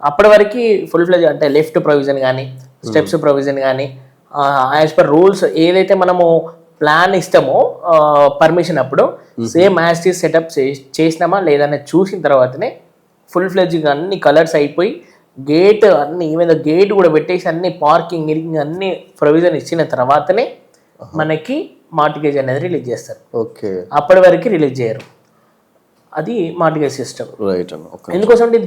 అప్పటి వరకు ఫుల్ ఫ్లెడ్జ్ అంటే లెఫ్ట్ ప్రొవిజన్ కానీ స్టెప్స్ ప్రొవిజన్ కానీ యాజ్ పర్ రూల్స్ ఏదైతే మనము ప్లాన్ ఇస్తామో పర్మిషన్ అప్పుడు సేమ్ యాజ్ టీజ్ సెటప్ చేసినామా లేదనే చూసిన తర్వాతనే ఫుల్ ఫ్లెడ్జ్గా అన్ని కలర్స్ అయిపోయి గేట్ అన్ని ఈవెన్ గేట్ కూడా పెట్టేసి అన్ని పార్కింగ్ అన్ని ప్రొవిజన్ ఇచ్చిన తర్వాతనే మనకి మార్టిగేజ్ అనేది రిలీజ్ చేస్తారు. ఓకే. అప్పటి వరకు రిలీజ్ చేయరు. అది మార్టిగేజ్ సిస్టమ్. ఎందుకోసం అంటే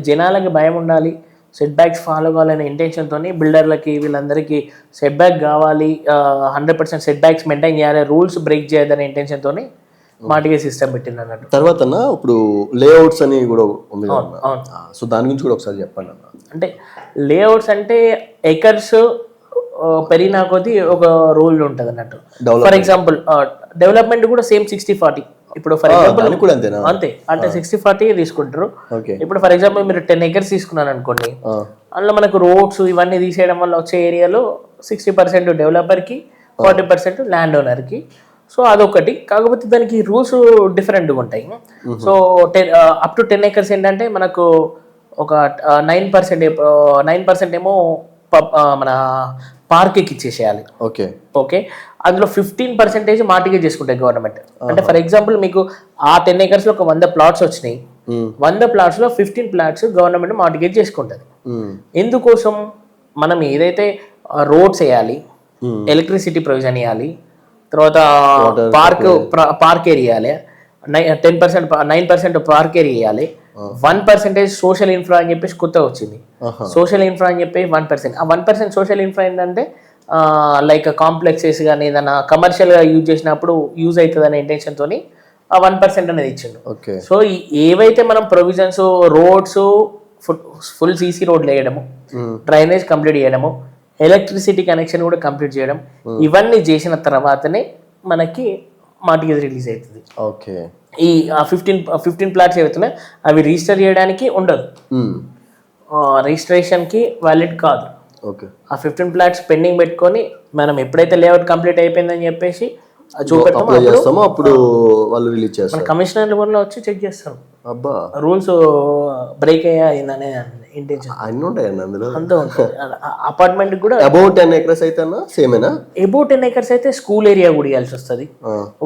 జనాలకి భయం ఉండాలి. సెట్ బ్యాక్స్ ఫాలో కావాలనే ఇంటెన్షన్తో బిల్డర్లకి వీళ్ళందరికీ సెట్ బ్యాక్ కావాలి, 100% సెట్ బ్యాక్స్ మెయింటైన్ చేయాలి, రూల్స్ బ్రేక్ చేయదనే ఇంటెన్షన్తో మార్టిగేజ్ సిస్టమ్ పెట్టింది అన్నట్టు. తర్వాత ఇప్పుడు లేఅవుట్స్ అని కూడా ఉంది కదా అన్న. అవును. సో దాని గురించి కూడా ఒకసారి చెప్పండి అన్న. అంటే లేఅవుట్స్ అంటే ఎకర్స్ పెరిగినా కొద్దీ ఒక రూల్ ఉంటుంది అన్నట్టు. ఫర్ ఎగ్జాంపుల్ డెవలప్మెంట్ కూడా సేమ్ 60-40. ఇప్పుడు ఫర్ ఎగ్జాంపుల్ దానికి కూడా అంతేనా? అంతే, అంటే 60-40 తీసుకుంటారు. ఓకే. ఇప్పుడు ఫర్ ఎగ్జాంపుల్ మీరు 10 acres తీసుకున్నారు అనుకోండి, అందులో మనకు రోడ్స్ ఇవన్నీ తీసేయడం వల్ల వచ్చే ఏరియాలో 60% డెవలపర్కి, 40% ల్యాండ్ ఓనర్కి. సో అదొకటి. కాకపోతే దానికి రూల్స్ డిఫరెంట్గా ఉంటాయి. సో అప్ టు 10 acres ఏంటంటే మనకు ఒక 9% ఏమో మన పార్క్కి ఇచ్చేసేయాలి. ఓకే. ఓకే, అందులో 15% మార్టిగేజ్ చేసుకుంటాయి గవర్నమెంట్. అంటే ఫర్ ఎగ్జాంపుల్ మీకు ఆ 10 acres లో ఒక 100 plots వచ్చినాయి, 100 plots లో 15 plots గవర్నమెంట్ మార్టిగేజ్ చేసుకుంటుంది. ఎందుకోసం? మనం ఏదైతే రోడ్స్ వేయాలి, ఎలక్ట్రిసిటీ ప్రొవిజన్ ఇవ్వాలి, తర్వాత పార్క్ ఏరియా ఇవ్వాలి, 9% పార్క్ ఏరియా ఇవ్వాలి, 1% సోషల్ ఇన్ఫ్రా అని చెప్పేసి కొత్త వచ్చింది. సోషల్ ఇన్ఫ్రా అని చెప్పి 1%. ఆ 1% సోషల్ ఇన్ఫ్రా ఏంటంటే లైక్ కాంప్లెక్సెస్ కానీ ఏదైనా కమర్షియల్గా యూజ్ చేసినప్పుడు యూజ్ అవుతుంది అనే ఇంటెన్షన్తో ఆ 1% అనేది ఇచ్చిండు. సో ఏవైతే మనం ప్రొవిజన్స్, రోడ్స్, ఫుల్ సీసీ రోడ్లు వేయడము, డ్రైనేజ్ కంప్లీట్ చేయడము, ఎలక్ట్రిసిటీ కనెక్షన్ కూడా కంప్లీట్ చేయడం, ఇవన్నీ చేసిన తర్వాతనే మనకి మార్టిగేజ్ రిలీజ్ అవుతుంది. ఓకే. ఈ 15 plots ఏవైతున్నాయి అవి రిజిస్టర్ చేయడానికి ఉండదు, రిజిస్ట్రేషన్కి వ్యాలిడ్ కాదు. ఓకే. ఆ 15 plots పెండింగ్ పెట్టుకొని మనం ఎప్పుడైతే లేఅవుట్ కంప్లీట్ అయిపోయిందని చెప్పేసి చూపెడతామో అప్పుడు వాళ్ళు రిలీజ్ చేస్తారు. కమిషనర్ లెవెల్లో వచ్చి చెక్ చేస్తారు. అబ్బా, రూల్స్ బ్రేక్ అయ్యాయిందనే ఇంటెన్షన్ అన్నీ ఉంటాయండి అందులో. అంతా ఉంటుంది. అపార్ట్మెంట్ కూడా అబౌట్ 10 acres అయితే సేమేనా? అబౌట్ 10 acres అయితే స్కూల్ ఏరియా కూడా ఇవ్వాల్సి వస్తుంది,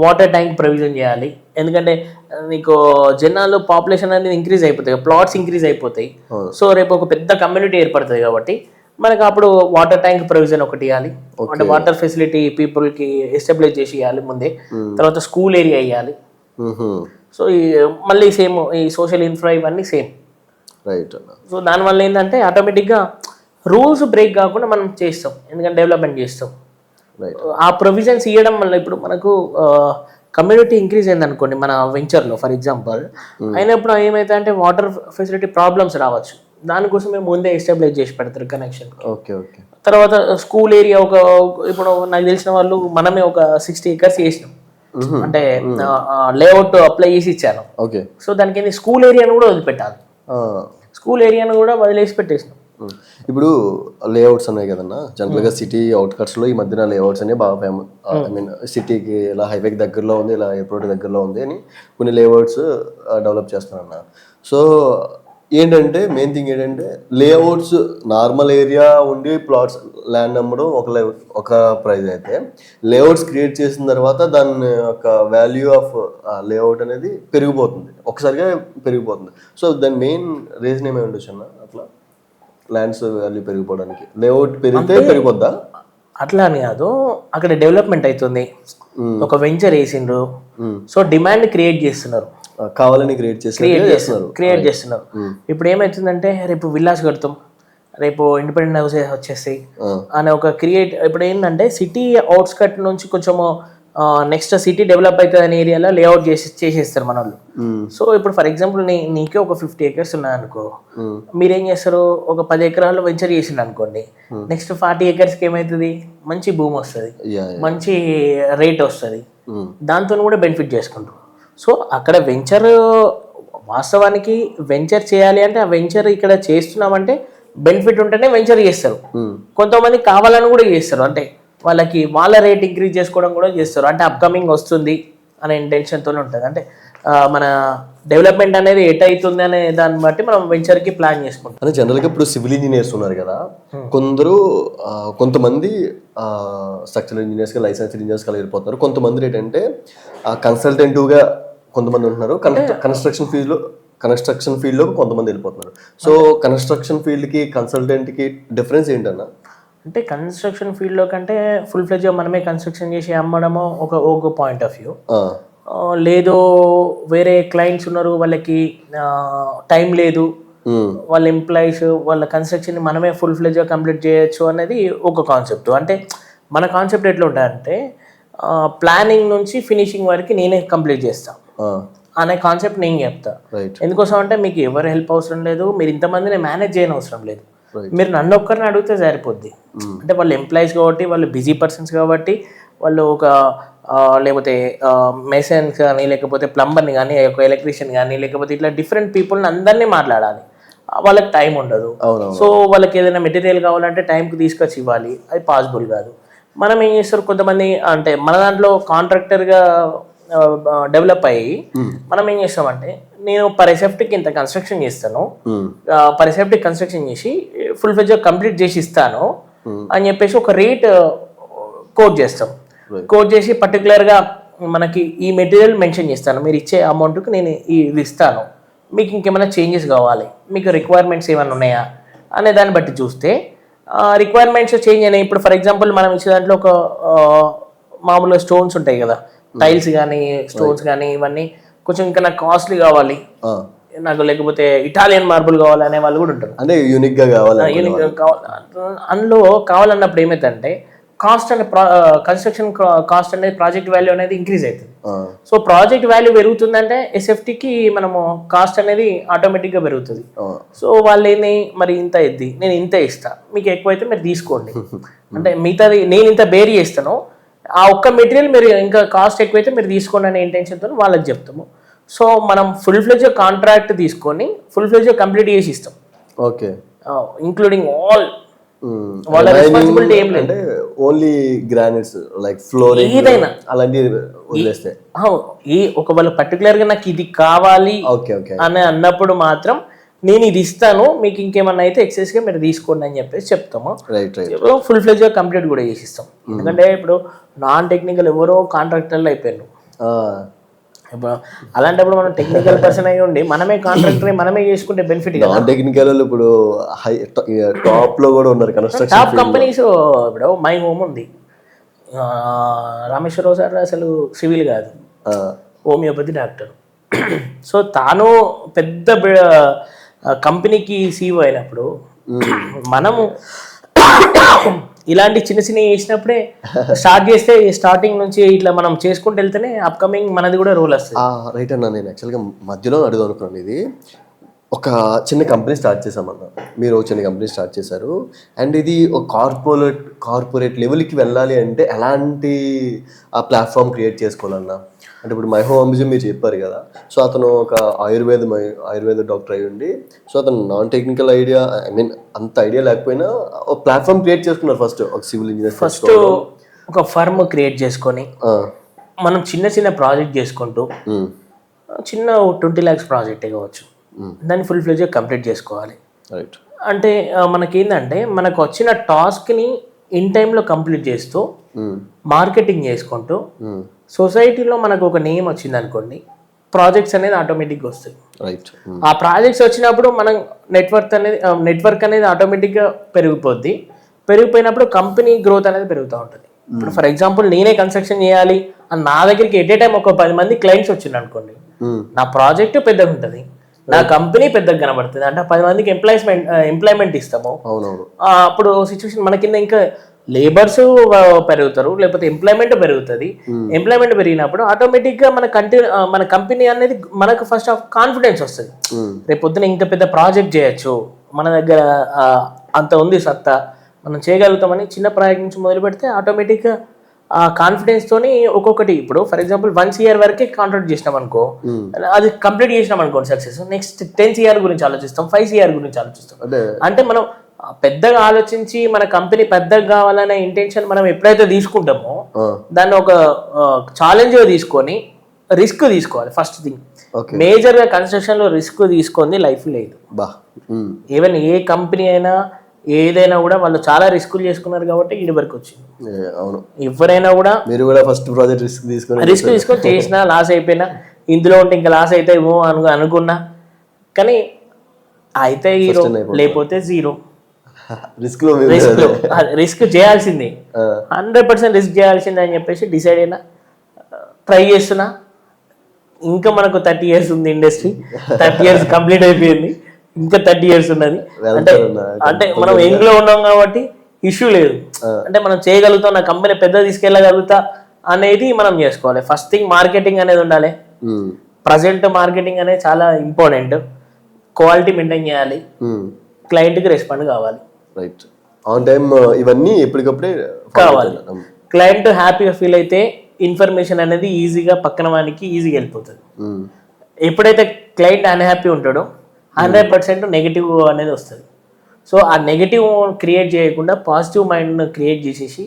వాటర్ ట్యాంక్ ప్రొవిజన్ చేయాలి. ఎందుకంటే నీకు జనాలు పాపులేషన్ అనేది ఇంక్రీజ్ అయిపోతాయి, ప్లాట్స్ ఇంక్రీజ్ అయిపోతాయి. సో రేపు ఒక పెద్ద కమ్యూనిటీ ఏర్పడుతుంది కాబట్టి మనకు అప్పుడు వాటర్ ట్యాంక్ ప్రొవిజన్ ఒకటి ఇవ్వాలి, అంటే వాటర్ ఫెసిలిటీ పీపుల్కి ఎస్టాబ్లిష్ చేసి ఇవ్వాలి ముందే. తర్వాత స్కూల్ ఏరియా ఇవ్వాలి. సో మళ్ళీ సేమ్ ఈ సోషల్ ఇన్ఫ్రా ఇవన్నీ సేమ్. రైట్. సో దానివల్ల ఏంటంటే ఆటోమేటిక్గా రూల్స్ బ్రేక్ కాకుండా మనం చేస్తాం, ఎందుకంటే డెవలప్మెంట్ చేస్తాం. ఆ ప్రొవిజన్స్ ఇవ్వడం వల్ల ఇప్పుడు మనకు కమ్యూనిటీ ఇంక్రీజ్ అయింది అనుకోండి మన వెంచర్లో ఫర్ ఎగ్జాంపుల్, అయినప్పుడు ఏమైతే అంటే వాటర్ ఫెసిలిటీ ప్రాబ్లమ్స్ రావచ్చు. దానికోసం మేము ముందే ఎస్టాబ్లిష్ చేసి పెడతారు కనెక్షన్. ఓకే. ఓకే. తర్వాత స్కూల్ ఏరియా ఇప్పుడు నాకు తెలిసిన వాళ్ళు మనమే ఒక 60 acres చేసినాం, అంటే లేఅవుట్ అప్లై చేసి ఇచ్చాను. ఓకే. సో దానికి స్కూల్ ఏరియాను కూడా వదిలిపెట్టాలి, స్కూల్ ఏరియాను కూడా వదిలేసి పెట్టేసినాం. ఇప్పుడు లేఅవుట్స్ ఉన్నాయి కదన్నా, జనరల్గా సిటీ అవుట్కట్స్లో ఈ మధ్యన లేఅవుట్స్ అనేవి బాగా ఫేమస్. ఐ మీన్ సిటీకి ఇలా హైవేకి దగ్గరలో ఉంది, ఇలా ఎయిర్పోర్ట్ దగ్గరలో ఉంది అని కొన్ని లేఅవుట్స్ డెవలప్ చేస్తారన్న. సో ఏంటంటే మెయిన్ థింగ్ ఏంటంటే లేఅవుట్స్ నార్మల్ ఏరియా ఉండి ప్లాట్స్ ల్యాండ్ అమ్మడం ఒక ప్రైజ్ అయితే, లేఅవుట్స్ క్రియేట్ చేసిన తర్వాత దాని యొక్క వాల్యూ ఆఫ్ లేఅవుట్ అనేది పెరిగిపోతుంది, ఒకసారిగా పెరిగిపోతుంది. సో దాని మెయిన్ రీజన్ ఏమై ఉండొచ్చు అన్న అట్లా ల్యాండ్స్ వాల్యూ పెరిగిపోవడానికి? లేఅవుట్ పెరిగితే పెరిగిపోద్దా? అట్లా అని కాదు, అక్కడ డెవలప్మెంట్ అవుతుంది, ఒక వెంచర్ వేసిండ్రు, సో డిమాండ్ క్రియేట్ చేస్తున్నారు, కావాలని క్రియేట్ చేస్తున్నారు. ఇప్పుడు ఏమవుతుందంటే రేపు విల్లాస్ కడతాం, రేపు ఇండిపెండెంట్ హౌస్ వచ్చేస్తాయి అనే ఒక ఇప్పుడు ఏంటంటే సిటీ అవుట్స్కట్ నుంచి కొంచెము నెక్స్ట్ సిటీ డెవలప్ అవుతుంది అనే ఏరియాలో లేఅవుట్ చేసేస్తారు మన వాళ్ళు. సో ఇప్పుడు ఫర్ ఎగ్జాంపుల్ నీకే ఒక 50 acres ఉన్నాయనుకో, మీరేం చేస్తారు, ఒక 10 ఎకరాలు వెంచర్ చేసిండు అనుకోండి, నెక్స్ట్ 40 acresకి ఏమవుతుంది, మంచి భూమి వస్తుంది, మంచి రేట్ వస్తుంది, దాంతో కూడా బెనిఫిట్ చేసుకుంటారు. సో అక్కడ వెంచర్ వాస్తవానికి వెంచర్ చేయాలి అంటే ఆ వెంచర్ ఇక్కడ చేస్తున్నామంటే బెనిఫిట్ ఉంటేనే వెంచర్ చేస్తారు. కొంతమంది కావాలని కూడా చేస్తారు, అంటే వాళ్ళకి వాళ్ళ రేట్ ఇంక్రీజ్ చేసుకోవడం కూడా చేస్తారు, అంటే అప్కమింగ్ వస్తుంది అనే ఇంటెన్షన్తో ఉంటుంది. అంటే మన డెవలప్మెంట్ అనేది ఎట్ అవుతుంది అనే దాన్ని బట్టి మనం వెంచర్కి ప్లాన్ చేసుకుంటాం. అంటే జనరల్గా ఇప్పుడు సివిల్ ఇంజనీర్స్ ఉన్నారు కదా, కొంతమంది స్ట్రక్చరల్ ఇంజనీర్స్గా లైసెన్స్డ్ ఇంజనీర్స్గా వెళ్ళిపోతున్నారు. కొంతమంది ఏంటంటే కన్సల్టెంటివ్గా కొంతమంది ఉంటున్నారు, కన్స్ట్రక్షన్ ఫీల్డ్లో కొంతమంది వెళ్ళిపోతున్నారు. సో కన్స్ట్రక్షన్ ఫీల్డ్కి కన్సల్టెంట్కి డిఫరెన్స్ ఏంటన్నా? అంటే కన్స్ట్రక్షన్ ఫీల్డ్లో కంటే ఫుల్ ఫ్లెడ్జ్గా మనమే కన్స్ట్రక్షన్ చేసి అమ్మడము ఒక పాయింట్ ఆఫ్ వ్యూ. లేదు వేరే క్లయింట్స్ ఉన్నారు, వాళ్ళకి టైం లేదు, వాళ్ళ ఎంప్లాయీస్ వాళ్ళ కన్స్ట్రక్షన్ మనమే ఫుల్ ఫ్లెజ్గా కంప్లీట్ చేయొచ్చు అనేది ఒక కాన్సెప్ట్. అంటే మన కాన్సెప్ట్ ఎట్లా ఉంటుందంటే ప్లానింగ్ నుంచి ఫినిషింగ్ వరకు నేనే కంప్లీట్ చేస్తాను అనే కాన్సెప్ట్ నేను చెప్తా. ఎందుకోసం అంటే మీకు ఎవరు హెల్ప్ అవసరం లేదు, మీరు ఇంతమందిని మేనేజ్ చేయని అవసరం లేదు, మీరు నన్ను ఒక్కరిని అడిగితే సరిపోద్ది. అంటే వాళ్ళు ఎంప్లాయీస్ కాబట్టి, వాళ్ళు బిజీ పర్సన్స్ కాబట్టి, వాళ్ళు ఒక లేకపోతే మెషన్స్ కానీ, లేకపోతే ప్లంబర్ని కానీ, ఒక ఎలక్ట్రీషియన్ కానీ, లేకపోతే ఇట్లా డిఫరెంట్ పీపుల్ని అందరినీ మాట్లాడాలి, వాళ్ళకి టైం ఉండదు. సో వాళ్ళకి ఏదైనా మెటీరియల్ కావాలంటే టైంకి తీసుకొచ్చి ఇవ్వాలి, అది పాసిబుల్ కాదు. మనం ఏం చేస్తారు, కొంతమంది అంటే మన దాంట్లో కాంట్రాక్టర్గా డెవలప్ అయ్యి మనం ఏం చేస్తామంటే, నేను పర్ ఎసెప్ట్కి ఇంత కన్స్ట్రక్షన్ చేస్తాను, పర్ ఎసెప్ట్కి కన్స్ట్రక్షన్ చేసి ఫుల్ ఫ్లెడ్జ్గా కంప్లీట్ చేసి ఇస్తాను అని చెప్పేసి ఒక రేట్ కోట్ చేస్తాం. కోట్ చేసి పర్టికులర్గా మనకి ఈ మెటీరియల్ మెన్షన్ చేస్తాను, మీరు ఇచ్చే అమౌంట్కి నేను ఇది ఇస్తాను, మీకు ఇంకేమైనా చేంజెస్ కావాలి, మీకు రిక్వైర్మెంట్స్ ఏమైనా ఉన్నాయా అనే దాన్ని బట్టి చూస్తే రిక్వైర్మెంట్స్ చేంజ్ అయినాయి. ఇప్పుడు ఫర్ ఎగ్జాంపుల్ మనం ఇచ్చే దాంట్లో ఒక మామూలుగా స్టోన్స్ ఉంటాయి కదా, టైల్స్ కానీ స్టోన్స్ కానీ, ఇవన్నీ కొంచెం ఇంకా నాకు కాస్ట్లీ కావాలి, నాకు లేకపోతే ఇటాలియన్ మార్బుల్ కావాలి అనే వాళ్ళు కూడా ఉంటారు. అంటే యూనిక్గా కావాలి, యూనిక్గా కావాలి. అందులో కావాలన్నప్పుడు ఏమైందంటే కాస్ట్ అనే కన్స్ట్రక్షన్ కాస్ట్ అనేది ప్రాజెక్ట్ వాల్యూ అనేది ఇంక్రీజ్ అవుతుంది. సో ప్రాజెక్ట్ వాల్యూ పెరుగుతుందంటే ఎస్ఎఫ్టీకి మనము కాస్ట్ అనేది ఆటోమేటిక్గా పెరుగుతుంది. సో వాళ్ళు ఏంది, మరి ఇంత ఇద్ది నేను ఇంత ఇస్తా, మీకు ఎక్కువైతే మీరు తీసుకోండి, అంటే మిగతాది నేను ఇంత బేరీ చేస్తాను, ఆ ఒక్క మెటీరియల్ మీరు ఇంకా కాస్ట్ ఎక్కువైతే మీరు తీసుకోండి అనే ఇంటెన్షన్తో వాళ్ళకి చెప్తాము. సో మనం ఫుల్ ఫ్లెడ్జ్ కాంట్రాక్ట్ తీసుకొని ఫుల్ ఫ్లెడ్జ్ కంప్లీట్ చేసి ఇస్తాం. ఓకే, ఇంక్లూడింగ్ ఆల్ వాళ్ళ రెస్పాన్సిబిలిటీ ఏం లేదు. ఓన్లీ గ్రానైట్స్ లైక్ ఫ్లోరింగ్ ఏదైనా అలాంటివి వదిలేస్తే ఒకవేళ పర్టికులర్ గా నాకు ఇది కావాలి అని అన్నప్పుడు మాత్రం నేను ఇది ఇస్తాను, మీకు ఇంకేమన్నా అయితే ఎక్సెస్ గా మీరు తీసుకోండి అని చెప్పేసి చెప్తాము. ఫుల్ ఫ్లెడ్జ్ గా కంప్లీట్ కూడా చేసిస్తాం. ఎందుకంటే ఇప్పుడు నాన్ టెక్నికల్ ఎవరో కాంట్రాక్టర్లు అయిపోయారు. ఇప్పుడు అలాంటప్పుడు మనం టెక్నికల్ పర్సన్ అయ్యి ఉండి మనమే కాంట్రాక్టర్ మనమే చేసుకుంటే బెనిఫిట్ కదా. నాన్ టెక్నికల్ ఇప్పుడు హై టాప్ లో కూడా ఉన్నారు కన్స్ట్రక్షన్ టాప్ కంపెనీస్. ఇప్పుడు మై హోమ్ ఉంది, రామేశ్వరరావు సార్ అసలు సివిల్ కాదు, హోమియోపతి డాక్టర్. సో తాను పెద్ద కంపెనీకి సీఈఓ అయినప్పుడు మనము ఇలాంటి చిన్న చిన్న చేసినప్పుడే స్టార్ట్ చేస్తే స్టార్టింగ్ నుంచి ఇట్లా మనం చేసుకుంటూ వెళ్తేనే అప్కమింగ్ మనది కూడా రోల్ వస్తుంది. రైట్ అన్న, నేను యాక్చువల్గా మధ్యలో అడుగుదాం అనుకున్నాను. ఇది ఒక చిన్న కంపెనీ స్టార్ట్ చేసామన్న, మీరు ఒక చిన్న కంపెనీ స్టార్ట్ చేశారు, అండ్ ఇది ఒక కార్పొరేట్ లెవెల్కి వెళ్ళాలి అంటే ఎలాంటి ఆ ప్లాట్ఫామ్ క్రియేట్ చేసుకోవాలన్నా? అంటే ఇప్పుడు మై హోమ్ అంబిజన్ మీరు చెప్పారు కదా, సో అతను ఒక ఆయుర్వేద డాక్టర్ అయ్యి ఉండి, సో అతను non technical idea, I mean అంత ఐడియా లేకపోయినా ఒక ప్లాట్ఫామ్ క్రియేట్ చేసుకున్నారు. ఫస్ట్ ఒక సివిల్ ఇంజనీర్ ఫస్ట్ ఒక ఫర్మ్ క్రియేట్ చేసుకొని మనం చిన్న చిన్న ప్రాజెక్ట్ చేసుకుంటూ, చిన్న 20 lakhs ప్రాజెక్టే కావచ్చు, దాన్ని ఫుల్ ఫ్లెడ్జ్గా కంప్లీట్ చేసుకోవాలి. రైట్, అంటే మనకేంటంటే మనకు వచ్చిన టాస్క్ని ఇన్ టైంలో కంప్లీట్ చేస్తూ మార్కెటింగ్ చేసుకుంటూ సొసైటీలో మనకు ఒక నేమ్ వచ్చింది అనుకోండి, ప్రాజెక్ట్స్ అనేది ఆటోమేటిక్గా వస్తాయి. రైట్, ఆ ప్రాజెక్ట్స్ వచ్చినప్పుడు మనం నెట్వర్క్ అనేది ఆటోమేటిక్గా పెరిగిపోద్ది. పెరిగిపోయినప్పుడు కంపెనీ గ్రోత్ అనేది పెరుగుతూ ఉంటుంది. ఇప్పుడు ఫర్ ఎగ్జాంపుల్ నేనే కన్స్ట్రక్షన్ చేయాలి అని నా దగ్గరికి ఎట్ ఏ టైం ఒక 10 మంది క్లయింట్స్ వచ్చింది అనుకోండి, నా ప్రాజెక్ట్ పెద్దగా ఉంటుంది, నా కంపెనీ పెద్దగా కనబడుతుంది, అంటే 10 మందికి ఎంప్లాయ్మెంట్ ఇస్తాము. అప్పుడు సిచ్యువేషన్ మన కింద ఇంకా లేబర్స్ పెరుగుతారు, లేకపోతే ఎంప్లాయ్మెంట్ పెరుగుతుంది. ఎంప్లాయ్మెంట్ పెరిగినప్పుడు ఆటోమేటిక్గా మన కంపెనీ అనేది మనకు ఫస్ట్ ఆఫ్ కాన్ఫిడెన్స్ వస్తుంది. రేపు పొద్దున ఇంత పెద్ద ప్రాజెక్ట్ చేయొచ్చు, మన దగ్గర అంత ఉంది సత్తా, మనం చేయగలుగుతామని చిన్న ప్రాజెక్ట్ నుంచి మొదలు పెడితే ఆటోమేటిక్గా ఆ కాన్ఫిడెన్స్ తోని ఒక్కొక్కటి, ఇప్పుడు ఫర్ ఎగ్జాంపుల్ 1 year వరకే కాంట్రాక్ట్ చేసినాం అనుకో, అది కంప్లీట్ చేసినాం అనుకోండి సక్సెస్, నెక్స్ట్ 10 year గురించి ఆలోచిస్తాం, 5 year గురించి ఆలోచిస్తాం. అంటే మనం పెద్దగా ఆలోచించి మన కంపెనీ పెద్దగా కావాలనే ఇంటెన్షన్ మనం ఎప్పుడైతే తీసుకుంటామో దాన్ని ఒక ఛాలెంజ్ తీసుకొని రిస్క్ తీసుకోవాలి. ఫస్ట్ థింగ్, మేజర్ గా కన్స్ట్రక్షన్ లో రిస్క్ తీసుకుంది లైఫ్ లేదు. ఈవెన్ ఏ కంపెనీ అయినా ఏదైనా కూడా వాళ్ళు చాలా రిస్కులు చేసుకున్నారు కాబట్టి ఇది వరకు వచ్చింది. అవును, ఎవరైనా కూడా మీరు కూడా ఫస్ట్ ప్రాజెక్ట్ రిస్క్ తీసుకొని చేసినా లాస్ అయిపోయినా, ఇందులో ఉంటే ఇంకా లాస్ అయితే ఏమో అనుకున్నా, కానీ అయితే హీరో లేకపోతే జీరో. రిస్క్ చేయాల్సింది, 100% రిస్క్ చేయాల్సిందే అని చెప్పేసి డిసైడ్ అయినా, ట్రై చేస్తున్నా. ఇంకా మనకు 30 years ఉంది ఇండస్ట్రీ, 30 years కంప్లీట్ అయిపోయింది. ఇంకా 30 years ఉన్నది అంటే అంటే మనం యంగ్ లో ఉన్నాం కాబట్టి ఇష్యూ లేదు. అంటే మనం చేయగలుగుతాం, నా కంపెనీ పెద్ద తీసుకెళ్ళగలుగుతా అనేది మనం చేసుకోవాలి. ఫస్ట్ థింగ్ మార్కెటింగ్ అనేది ఉండాలి. ప్రజెంట్ మార్కెటింగ్ అనేది చాలా ఇంపార్టెంట్. క్వాలిటీ మెయింటైన్ చేయాలి, క్లయింట్కి రెస్పాండ్ కావాలి, రైట్, ఆన్ టైం, ఇవన్నీ ఎప్పటికప్పుడే కావాలి. క్లయింట్ హ్యాపీగా ఫీల్ అయితే ఇన్ఫర్మేషన్ అనేది ఈజీగా పక్కన వానికి ఈజీగా వెళ్ళిపోతుంది. ఎప్పుడైతే క్లయింట్ అన్హ్యాపీ ఉంటాడో 100% నెగిటివ్ అనేది వస్తుంది. సో ఆ నెగిటివ్ క్రియేట్ చేయకుండా పాజిటివ్ మైండ్ను క్రియేట్ చేసేసి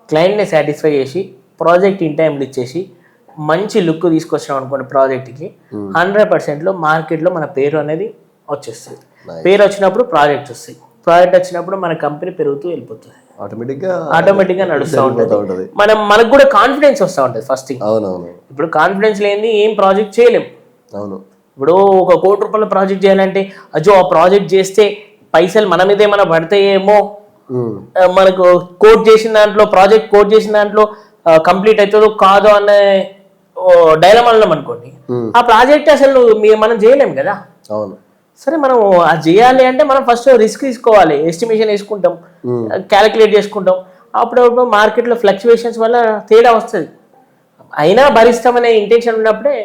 క్లయింట్ని సాటిస్ఫై చేసి ప్రాజెక్ట్ ఇన్ టైంలో ఇచ్చేసి మంచి లుక్ తీసుకొచ్చినాం అనుకోండి ప్రాజెక్ట్కి, 100%లో మార్కెట్లో మన పేరు అనేది వచ్చేస్తుంది. పేరు వచ్చినప్పుడు ప్రాజెక్ట్స్ వస్తాయి, ప్రాజెక్ట్ వచ్చినప్పుడు మన కంపెనీ పెరుగుతూ వెళ్ళిపోతుంది, ఆటోమేటిక్గా నడుస్తూ ఉంటుంది. మనకు కూడా కాన్ఫిడెన్స్ వస్తూ ఉంటుంది ఫస్ట్ థింగ్. ఇప్పుడు కాన్ఫిడెన్స్ లేని ఏం ప్రాజెక్ట్ చేయలేం. ఇప్పుడు ఒక ₹1 కోటి ప్రాజెక్ట్ చేయాలంటే అజో ఆ ప్రాజెక్ట్ చేస్తే పైసలు మన మీద ఏమైనా పడతాయేమో, మనకు కోట్ చేసిన దాంట్లో ప్రాజెక్ట్ కోట్ చేసిన దాంట్లో కంప్లీట్ అవుతుందో కాదో అనే డైలమాలో అనుకోండి, ఆ ప్రాజెక్ట్ అసలు మనం చేయలేం కదా. సరే మనం అది చేయాలి అంటే మనం ఫస్ట్ రిస్క్ తీసుకోవాలి, ఎస్టిమేషన్ వేసుకుంటాం, క్యాలిక్యులేట్ చేసుకుంటాం. అప్పుడప్పుడు మార్కెట్లో ఫ్లక్చువేషన్స్ వల్ల తేడా వస్తుంది. అయినా భరిస్తామనే ఇంటెన్షన్ ఉన్నప్పుడే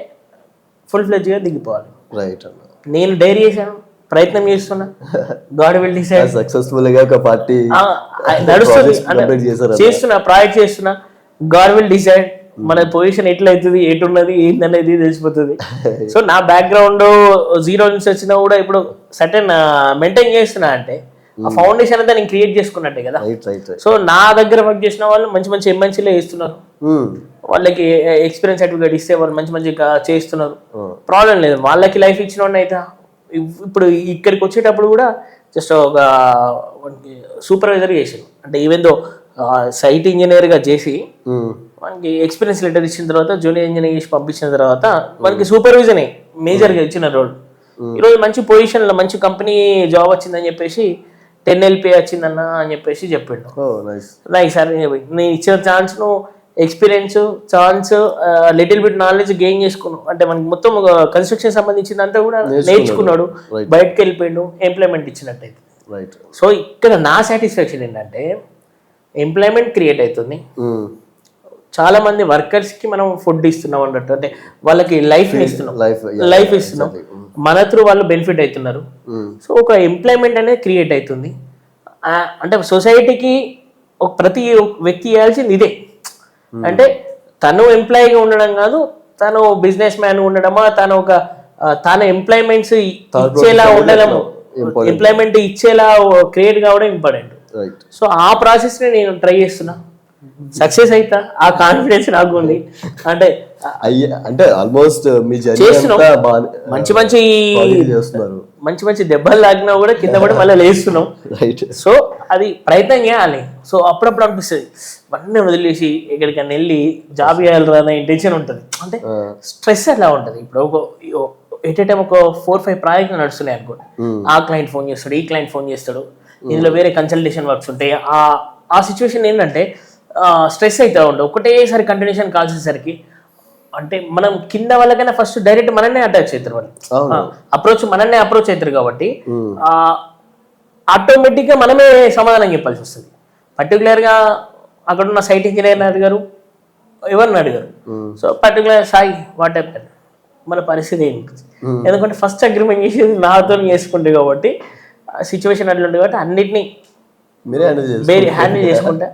ఫుల్ ఫ్లెడ్జ్గా దిగిపోవాలి. రైట్, నేను డైరీ చేశాను, ప్రయత్నం చేస్తున్నా, గాడ్ విల్ డిసైడ్. సక్సెస్ఫుల్ గా ఒక పార్టీ నడుస్తుంది, చేస్తున్నా, ప్రాజెక్ట్ చేస్తున్నా, గాడ్ విల్ డిసైడ్. మన పొజిషన్ ఎట్లా అవుతుంది, ఎటున్నది ఏంటనేది తెలిసిపోతుంది. సో నా బ్యాక్గ్రౌండ్ 0 నుంచి వచ్చినా కూడా ఇప్పుడు సర్టెన్ మెయింటైన్ చేస్తున్నా అంటే ఆ ఫౌండేషన్ అంతా నేను క్రియేట్ చేసుకున్నట్టే కదా. సో నా దగ్గర వర్క్ చేసిన వాళ్ళు మంచి మంచి ఎంఎన్సీలే ఇస్తున్నారు, వాళ్ళకి ఎక్స్పీరియన్స్ సర్టిఫికేట్ ఇస్తే వాళ్ళు మంచి మంచిగా చేస్తున్నారు, ప్రాబ్లం లేదు. వాళ్ళకి లైఫ్ ఇచ్చిన వాడిని అయితే ఇప్పుడు ఇక్కడికి వచ్చేటప్పుడు కూడా జస్ట్ ఒక సూపర్వైజర్ చేసాను. అంటే ఈవెన్ దో సైట్ ఇంజనీర్గా చేసి మనకి ఎక్స్పీరియన్స్ లెటర్ ఇచ్చిన తర్వాత జూనియర్ ఇంజనీర్ చేసి పంపించిన తర్వాత మనకి సూపర్విజనే మేజర్గా ఇచ్చిన రోల్. ఈరోజు మంచి పొజిషన్లో మంచి కంపెనీ జాబ్ వచ్చిందని చెప్పేసి 10 LP వచ్చిందన్న అని చెప్పేసి చెప్పిండు. నైస్ సార్, నేను ఇచ్చిన ఛాన్స్ను experience chance little bit knowledge gain చేసుకున్నాను. అంటే మనకి మొత్తం కన్స్ట్రక్షన్ సంబంధించిందంతా కూడా నేర్చుకున్నాడు, బయటకు వెళ్ళిపోయాడు, ఎంప్లాయ్మెంట్ ఇచ్చినట్టయితే. సో ఇక్కడ నా సాటిస్ఫాక్షన్ ఏంటంటే ఎంప్లాయ్మెంట్ క్రియేట్ అవుతుంది, చాలా మంది వర్కర్స్ కి మనం ఫుడ్ ఇస్తున్నాం అన్నట్టు, అంటే వాళ్ళకి లైఫ్ ఇస్తున్నాం, మన త్రూ వాళ్ళు బెనిఫిట్ అవుతున్నారు. సో ఒక ఎంప్లాయ్మెంట్ అనేది క్రియేట్ అవుతుంది. అంటే సొసైటీకి ప్రతి వ్యక్తి చేయాల్సింది ఇదే. అంటే తను ఎంప్లాయీగా ఉండడం కాదు, తను బిజినెస్ మ్యాన్ ఉండడమా, తన ఎంప్లాయ్మెంట్స్ ఇచ్చేలా ఉండడము, ఎంప్లాయ్మెంట్ ఇచ్చేలా క్రియేట్ కావడం ఇంపార్టెంట్. సో ఆ ప్రాసెస్ ని నేను ట్రై చేస్తున్నా, సక్సెస్ అవుతా ఆ కాన్ఫిడెన్స్ నాకు ఉంది. అంటే ఆల్మోస్ట్ మంచి మంచి దెబ్బలు లాగినా కూడా కింద పడి మళ్ళీ లేస్తున్నాం. సో అది ప్రయత్నం చేయాలి. సో అప్పుడప్పుడు అనిపిస్తుంది అన్నీ వదిలేసి ఎక్కడికైనా వెళ్ళి జాబ్ చేయాలి అనే ఇంటెన్షన్ ఉంటుంది. అంటే స్ట్రెస్ అట్లా ఉంటుంది. ఇప్పుడు ఎట్ ఏ టైం ఒక 4-5 ప్రాజెక్టులు నడుస్తున్నాయి అనుకోండి, ఆ క్లయింట్ ఫోన్ చేస్తాడు, ఈ క్లయింట్ ఫోన్ చేస్తాడు, ఇందులో వేరే కన్సల్టేషన్ వర్క్స్ ఉంటాయి. ఆ సిచ్యువేషన్ ఏంటంటే స్ట్రెస్ అవుతూ ఉంటుంది. ఒకటేసారి కంటిన్యూషన్ కాల్స్ వచ్చేసరికి అంటే మనం కింద వాళ్ళకైనా ఫస్ట్ డైరెక్ట్ మనల్నే అటాచ్ అవుతారు, వాళ్ళు మనల్నే అప్రోచ్ అవుతారు. కాబట్టి ఆటోమేటిక్గా మనమే సమాధానం చెప్పాల్సి వస్తుంది. పర్టికులర్గా అక్కడ ఉన్న సైట్ ఇంజనీర్ని అడిగారు, ఎవరిని అడిగారు. So particular Sai what happen, మన పరిస్థితి ఏంటి? ఎందుకంటే ఫస్ట్ అగ్రిమెంట్ చేసేది నాతో చేసుకుంటే కాబట్టి సిచ్యువేషన్ అట్లా ఉంటుంది. కాబట్టి అన్నిటినీ హ్యాండిల్ చేసుకుంటా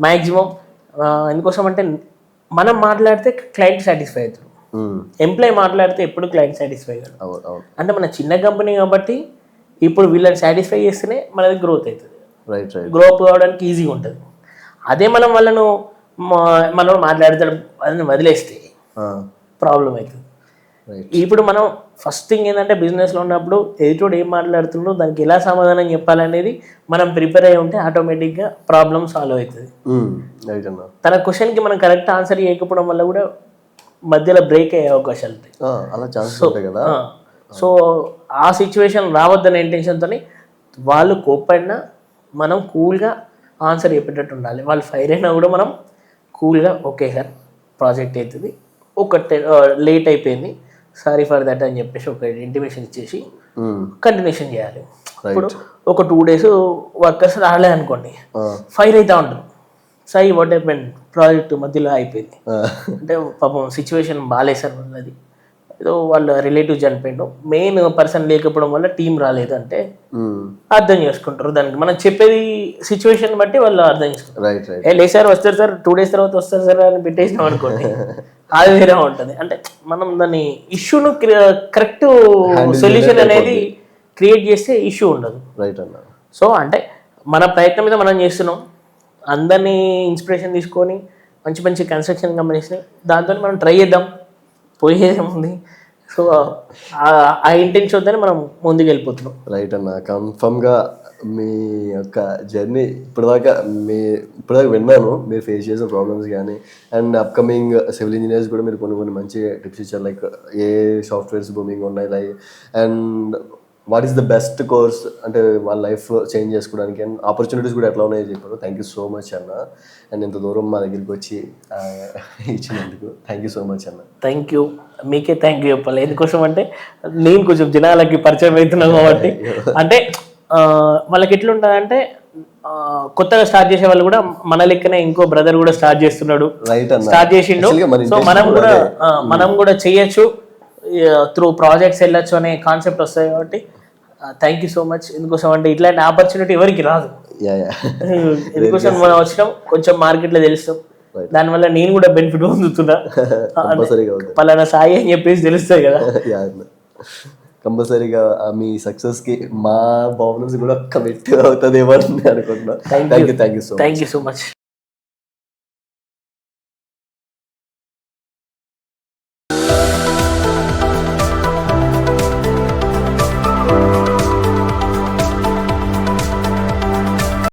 మ్యాక్సిమం. ఎందుకోసం అంటే మనం మాట్లాడితే క్లయింట్ సాటిస్ఫై అవుతాడు, ఎంప్లాయ్ మాట్లాడితే ఎప్పుడు క్లయింట్ సాటిస్ఫై అయ్యాడు. అంటే మన చిన్న కంపెనీ కాబట్టి ఇప్పుడు వీళ్ళని సాటిస్ఫై చేస్తేనే మనది గ్రోత్ అవుతుంది, గ్రోత్ కావడానికి ఈజీగా ఉంటుంది. అదే మనం మనం మాట్లాడతాడు అని వదిలేస్తే ప్రాబ్లం అవుతుంది. ఇప్పుడు మనం ఫస్ట్ థింగ్ ఏంటంటే బిజినెస్లో ఉన్నప్పుడు ఎదుటోడు ఏం మాట్లాడుతుండో దానికి ఎలా సమాధానం చెప్పాలనేది మనం ప్రిపేర్ అయి ఉంటే ఆటోమేటిక్గా ప్రాబ్లమ్ సాల్వ్ అవుతుంది. తన క్వశ్చన్కి మనం కరెక్ట్ ఆన్సర్ చేయకపోవడం వల్ల కూడా మధ్యలో బ్రేక్ అయ్యే అవకాశాలు ఉంటాయి. సో ఆ సిచ్యువేషన్ రావద్దనే ఇంటెన్షన్తో వాళ్ళు కోప్పడినా మనం కూల్గా ఆన్సర్ చెప్పేటట్టు ఉండాలి. వాళ్ళు ఫైర్ అయినా కూడా మనం కూల్గా ఓకే సార్ ప్రాజెక్ట్ అవుతుంది, ఒక లేట్ అయిపోయింది, సారీ ఫర్ దట్ అని చెప్పేసి ఒక ఇంటిమేషన్ ఇచ్చేసి కంటిన్యూషన్ చేయాలి. Right. ఇప్పుడు ఒక 2 days వర్కర్స్ రాలే అనుకోండి, ఫైర్ అవుతా ఉంటారు. సాయి వాట్ హ్యాపెన్, ప్రాజెక్ట్ మధ్యలో అయిపోయింది అంటే పాపం సిచ్యువేషన్ బాగాలేదు సార్ వాళ్ళది, ఏదో వాళ్ళ రిలేటివ్ చనిపోయిండు, మెయిన్ పర్సన్ లేకపోవడం వల్ల టీం రాలేదు అంటే అర్థం చేసుకుంటారు. దానికి మనం చెప్పేది సిచ్యువేషన్ బట్టి వాళ్ళు అర్థం చేసుకుంటారు. Right right. ఏ లేదు సార్ వస్తారు సార్ 2 days తర్వాత వస్తారు సార్ అని పెట్టేసినాం అనుకోండి, అది వేరే ఉంటుంది. అంటే మనం దాన్ని ఇష్యూను కరెక్ట్ సొల్యూషన్ అనేది క్రియేట్ చేస్తే ఇష్యూ ఉండదు. రైట్ అన్న. సో అంటే మన ప్రయత్నం మీద మనం చేస్తున్నాం, అందరినీ ఇన్స్పిరేషన్ తీసుకొని మంచి మంచి కన్స్ట్రక్షన్ కంపెనీస్ని దాంతో మనం ట్రై చేద్దాం, పోయేదేముంది. సో ఆ ఇంటెన్షన్తోనే మనం ముందుకు వెళ్ళిపోతున్నాం. రైట్ అన్న. కన్ఫర్మ్గా మీ యొక్క జర్నీ ఇప్పటిదాకా విన్నాను, మీరు ఫేస్ చేసిన ప్రాబ్లమ్స్ కానీ అండ్ అప్కమింగ్ సివిల్ ఇంజనీర్స్ కూడా మీరు కొన్ని మంచి టిప్స్ ఇచ్చారు. లైక్ ఏ సాఫ్ట్వేర్స్ బూమింగ్ ఉన్నాయి, like and what is the best course అంటే వాళ్ళ లైఫ్ చేంజ్ చేసుకోవడానికి అండ్ ఆపర్చునిటీస్ కూడా ఎట్లా ఉన్నాయో చెప్పారు. థ్యాంక్ యూ సో మచ్ అన్న. అండ్ ఇంత దూరం మా దగ్గరికి వచ్చి ఇచ్చినందుకు థ్యాంక్ యూ సో మచ్ అన్న. థ్యాంక్ యూ, మీకే థ్యాంక్ యూ చెప్పాలి. ఎందుకోసం అంటే నేను కొంచెం జనాలకి పరిచయం అవుతున్నాను కాబట్టి, అంటే వాళ్ళకి ఎట్లుంటుందంటే కొత్తగా స్టార్ట్ చేసే వాళ్ళు కూడా మన లెక్కనే ఇంకో బ్రదర్ కూడా స్టార్ట్ చేస్తున్నాడు, స్టార్ట్ చేసిండు. సో మనం కూడా చేయొచ్చు, త్రూ ప్రాజెక్ట్స్ వెళ్ళొచ్చు అనే కాన్సెప్ట్ వస్తాయి. కాబట్టి థ్యాంక్ యూ సో మచ్. ఎందుకోసం అంటే ఇట్లాంటి ఆపర్చునిటీ ఎవరికి రాదు. ఎందుకోసం మనం వచ్చినాం, కొంచెం మార్కెట్లో తెలుస్తాం, దానివల్ల నేను కూడా బెనిఫిట్ పొందుతున్నా. పలానా సాయి అని చెప్పేసి తెలుస్తాయి కదా. కంపల్సరీగా మీ సక్సెస్కి మా ప్రాబ్లమ్స్ కూడా కమిట్ అవుతుందేమో అని అనుకుంటున్నా. Thank you so much.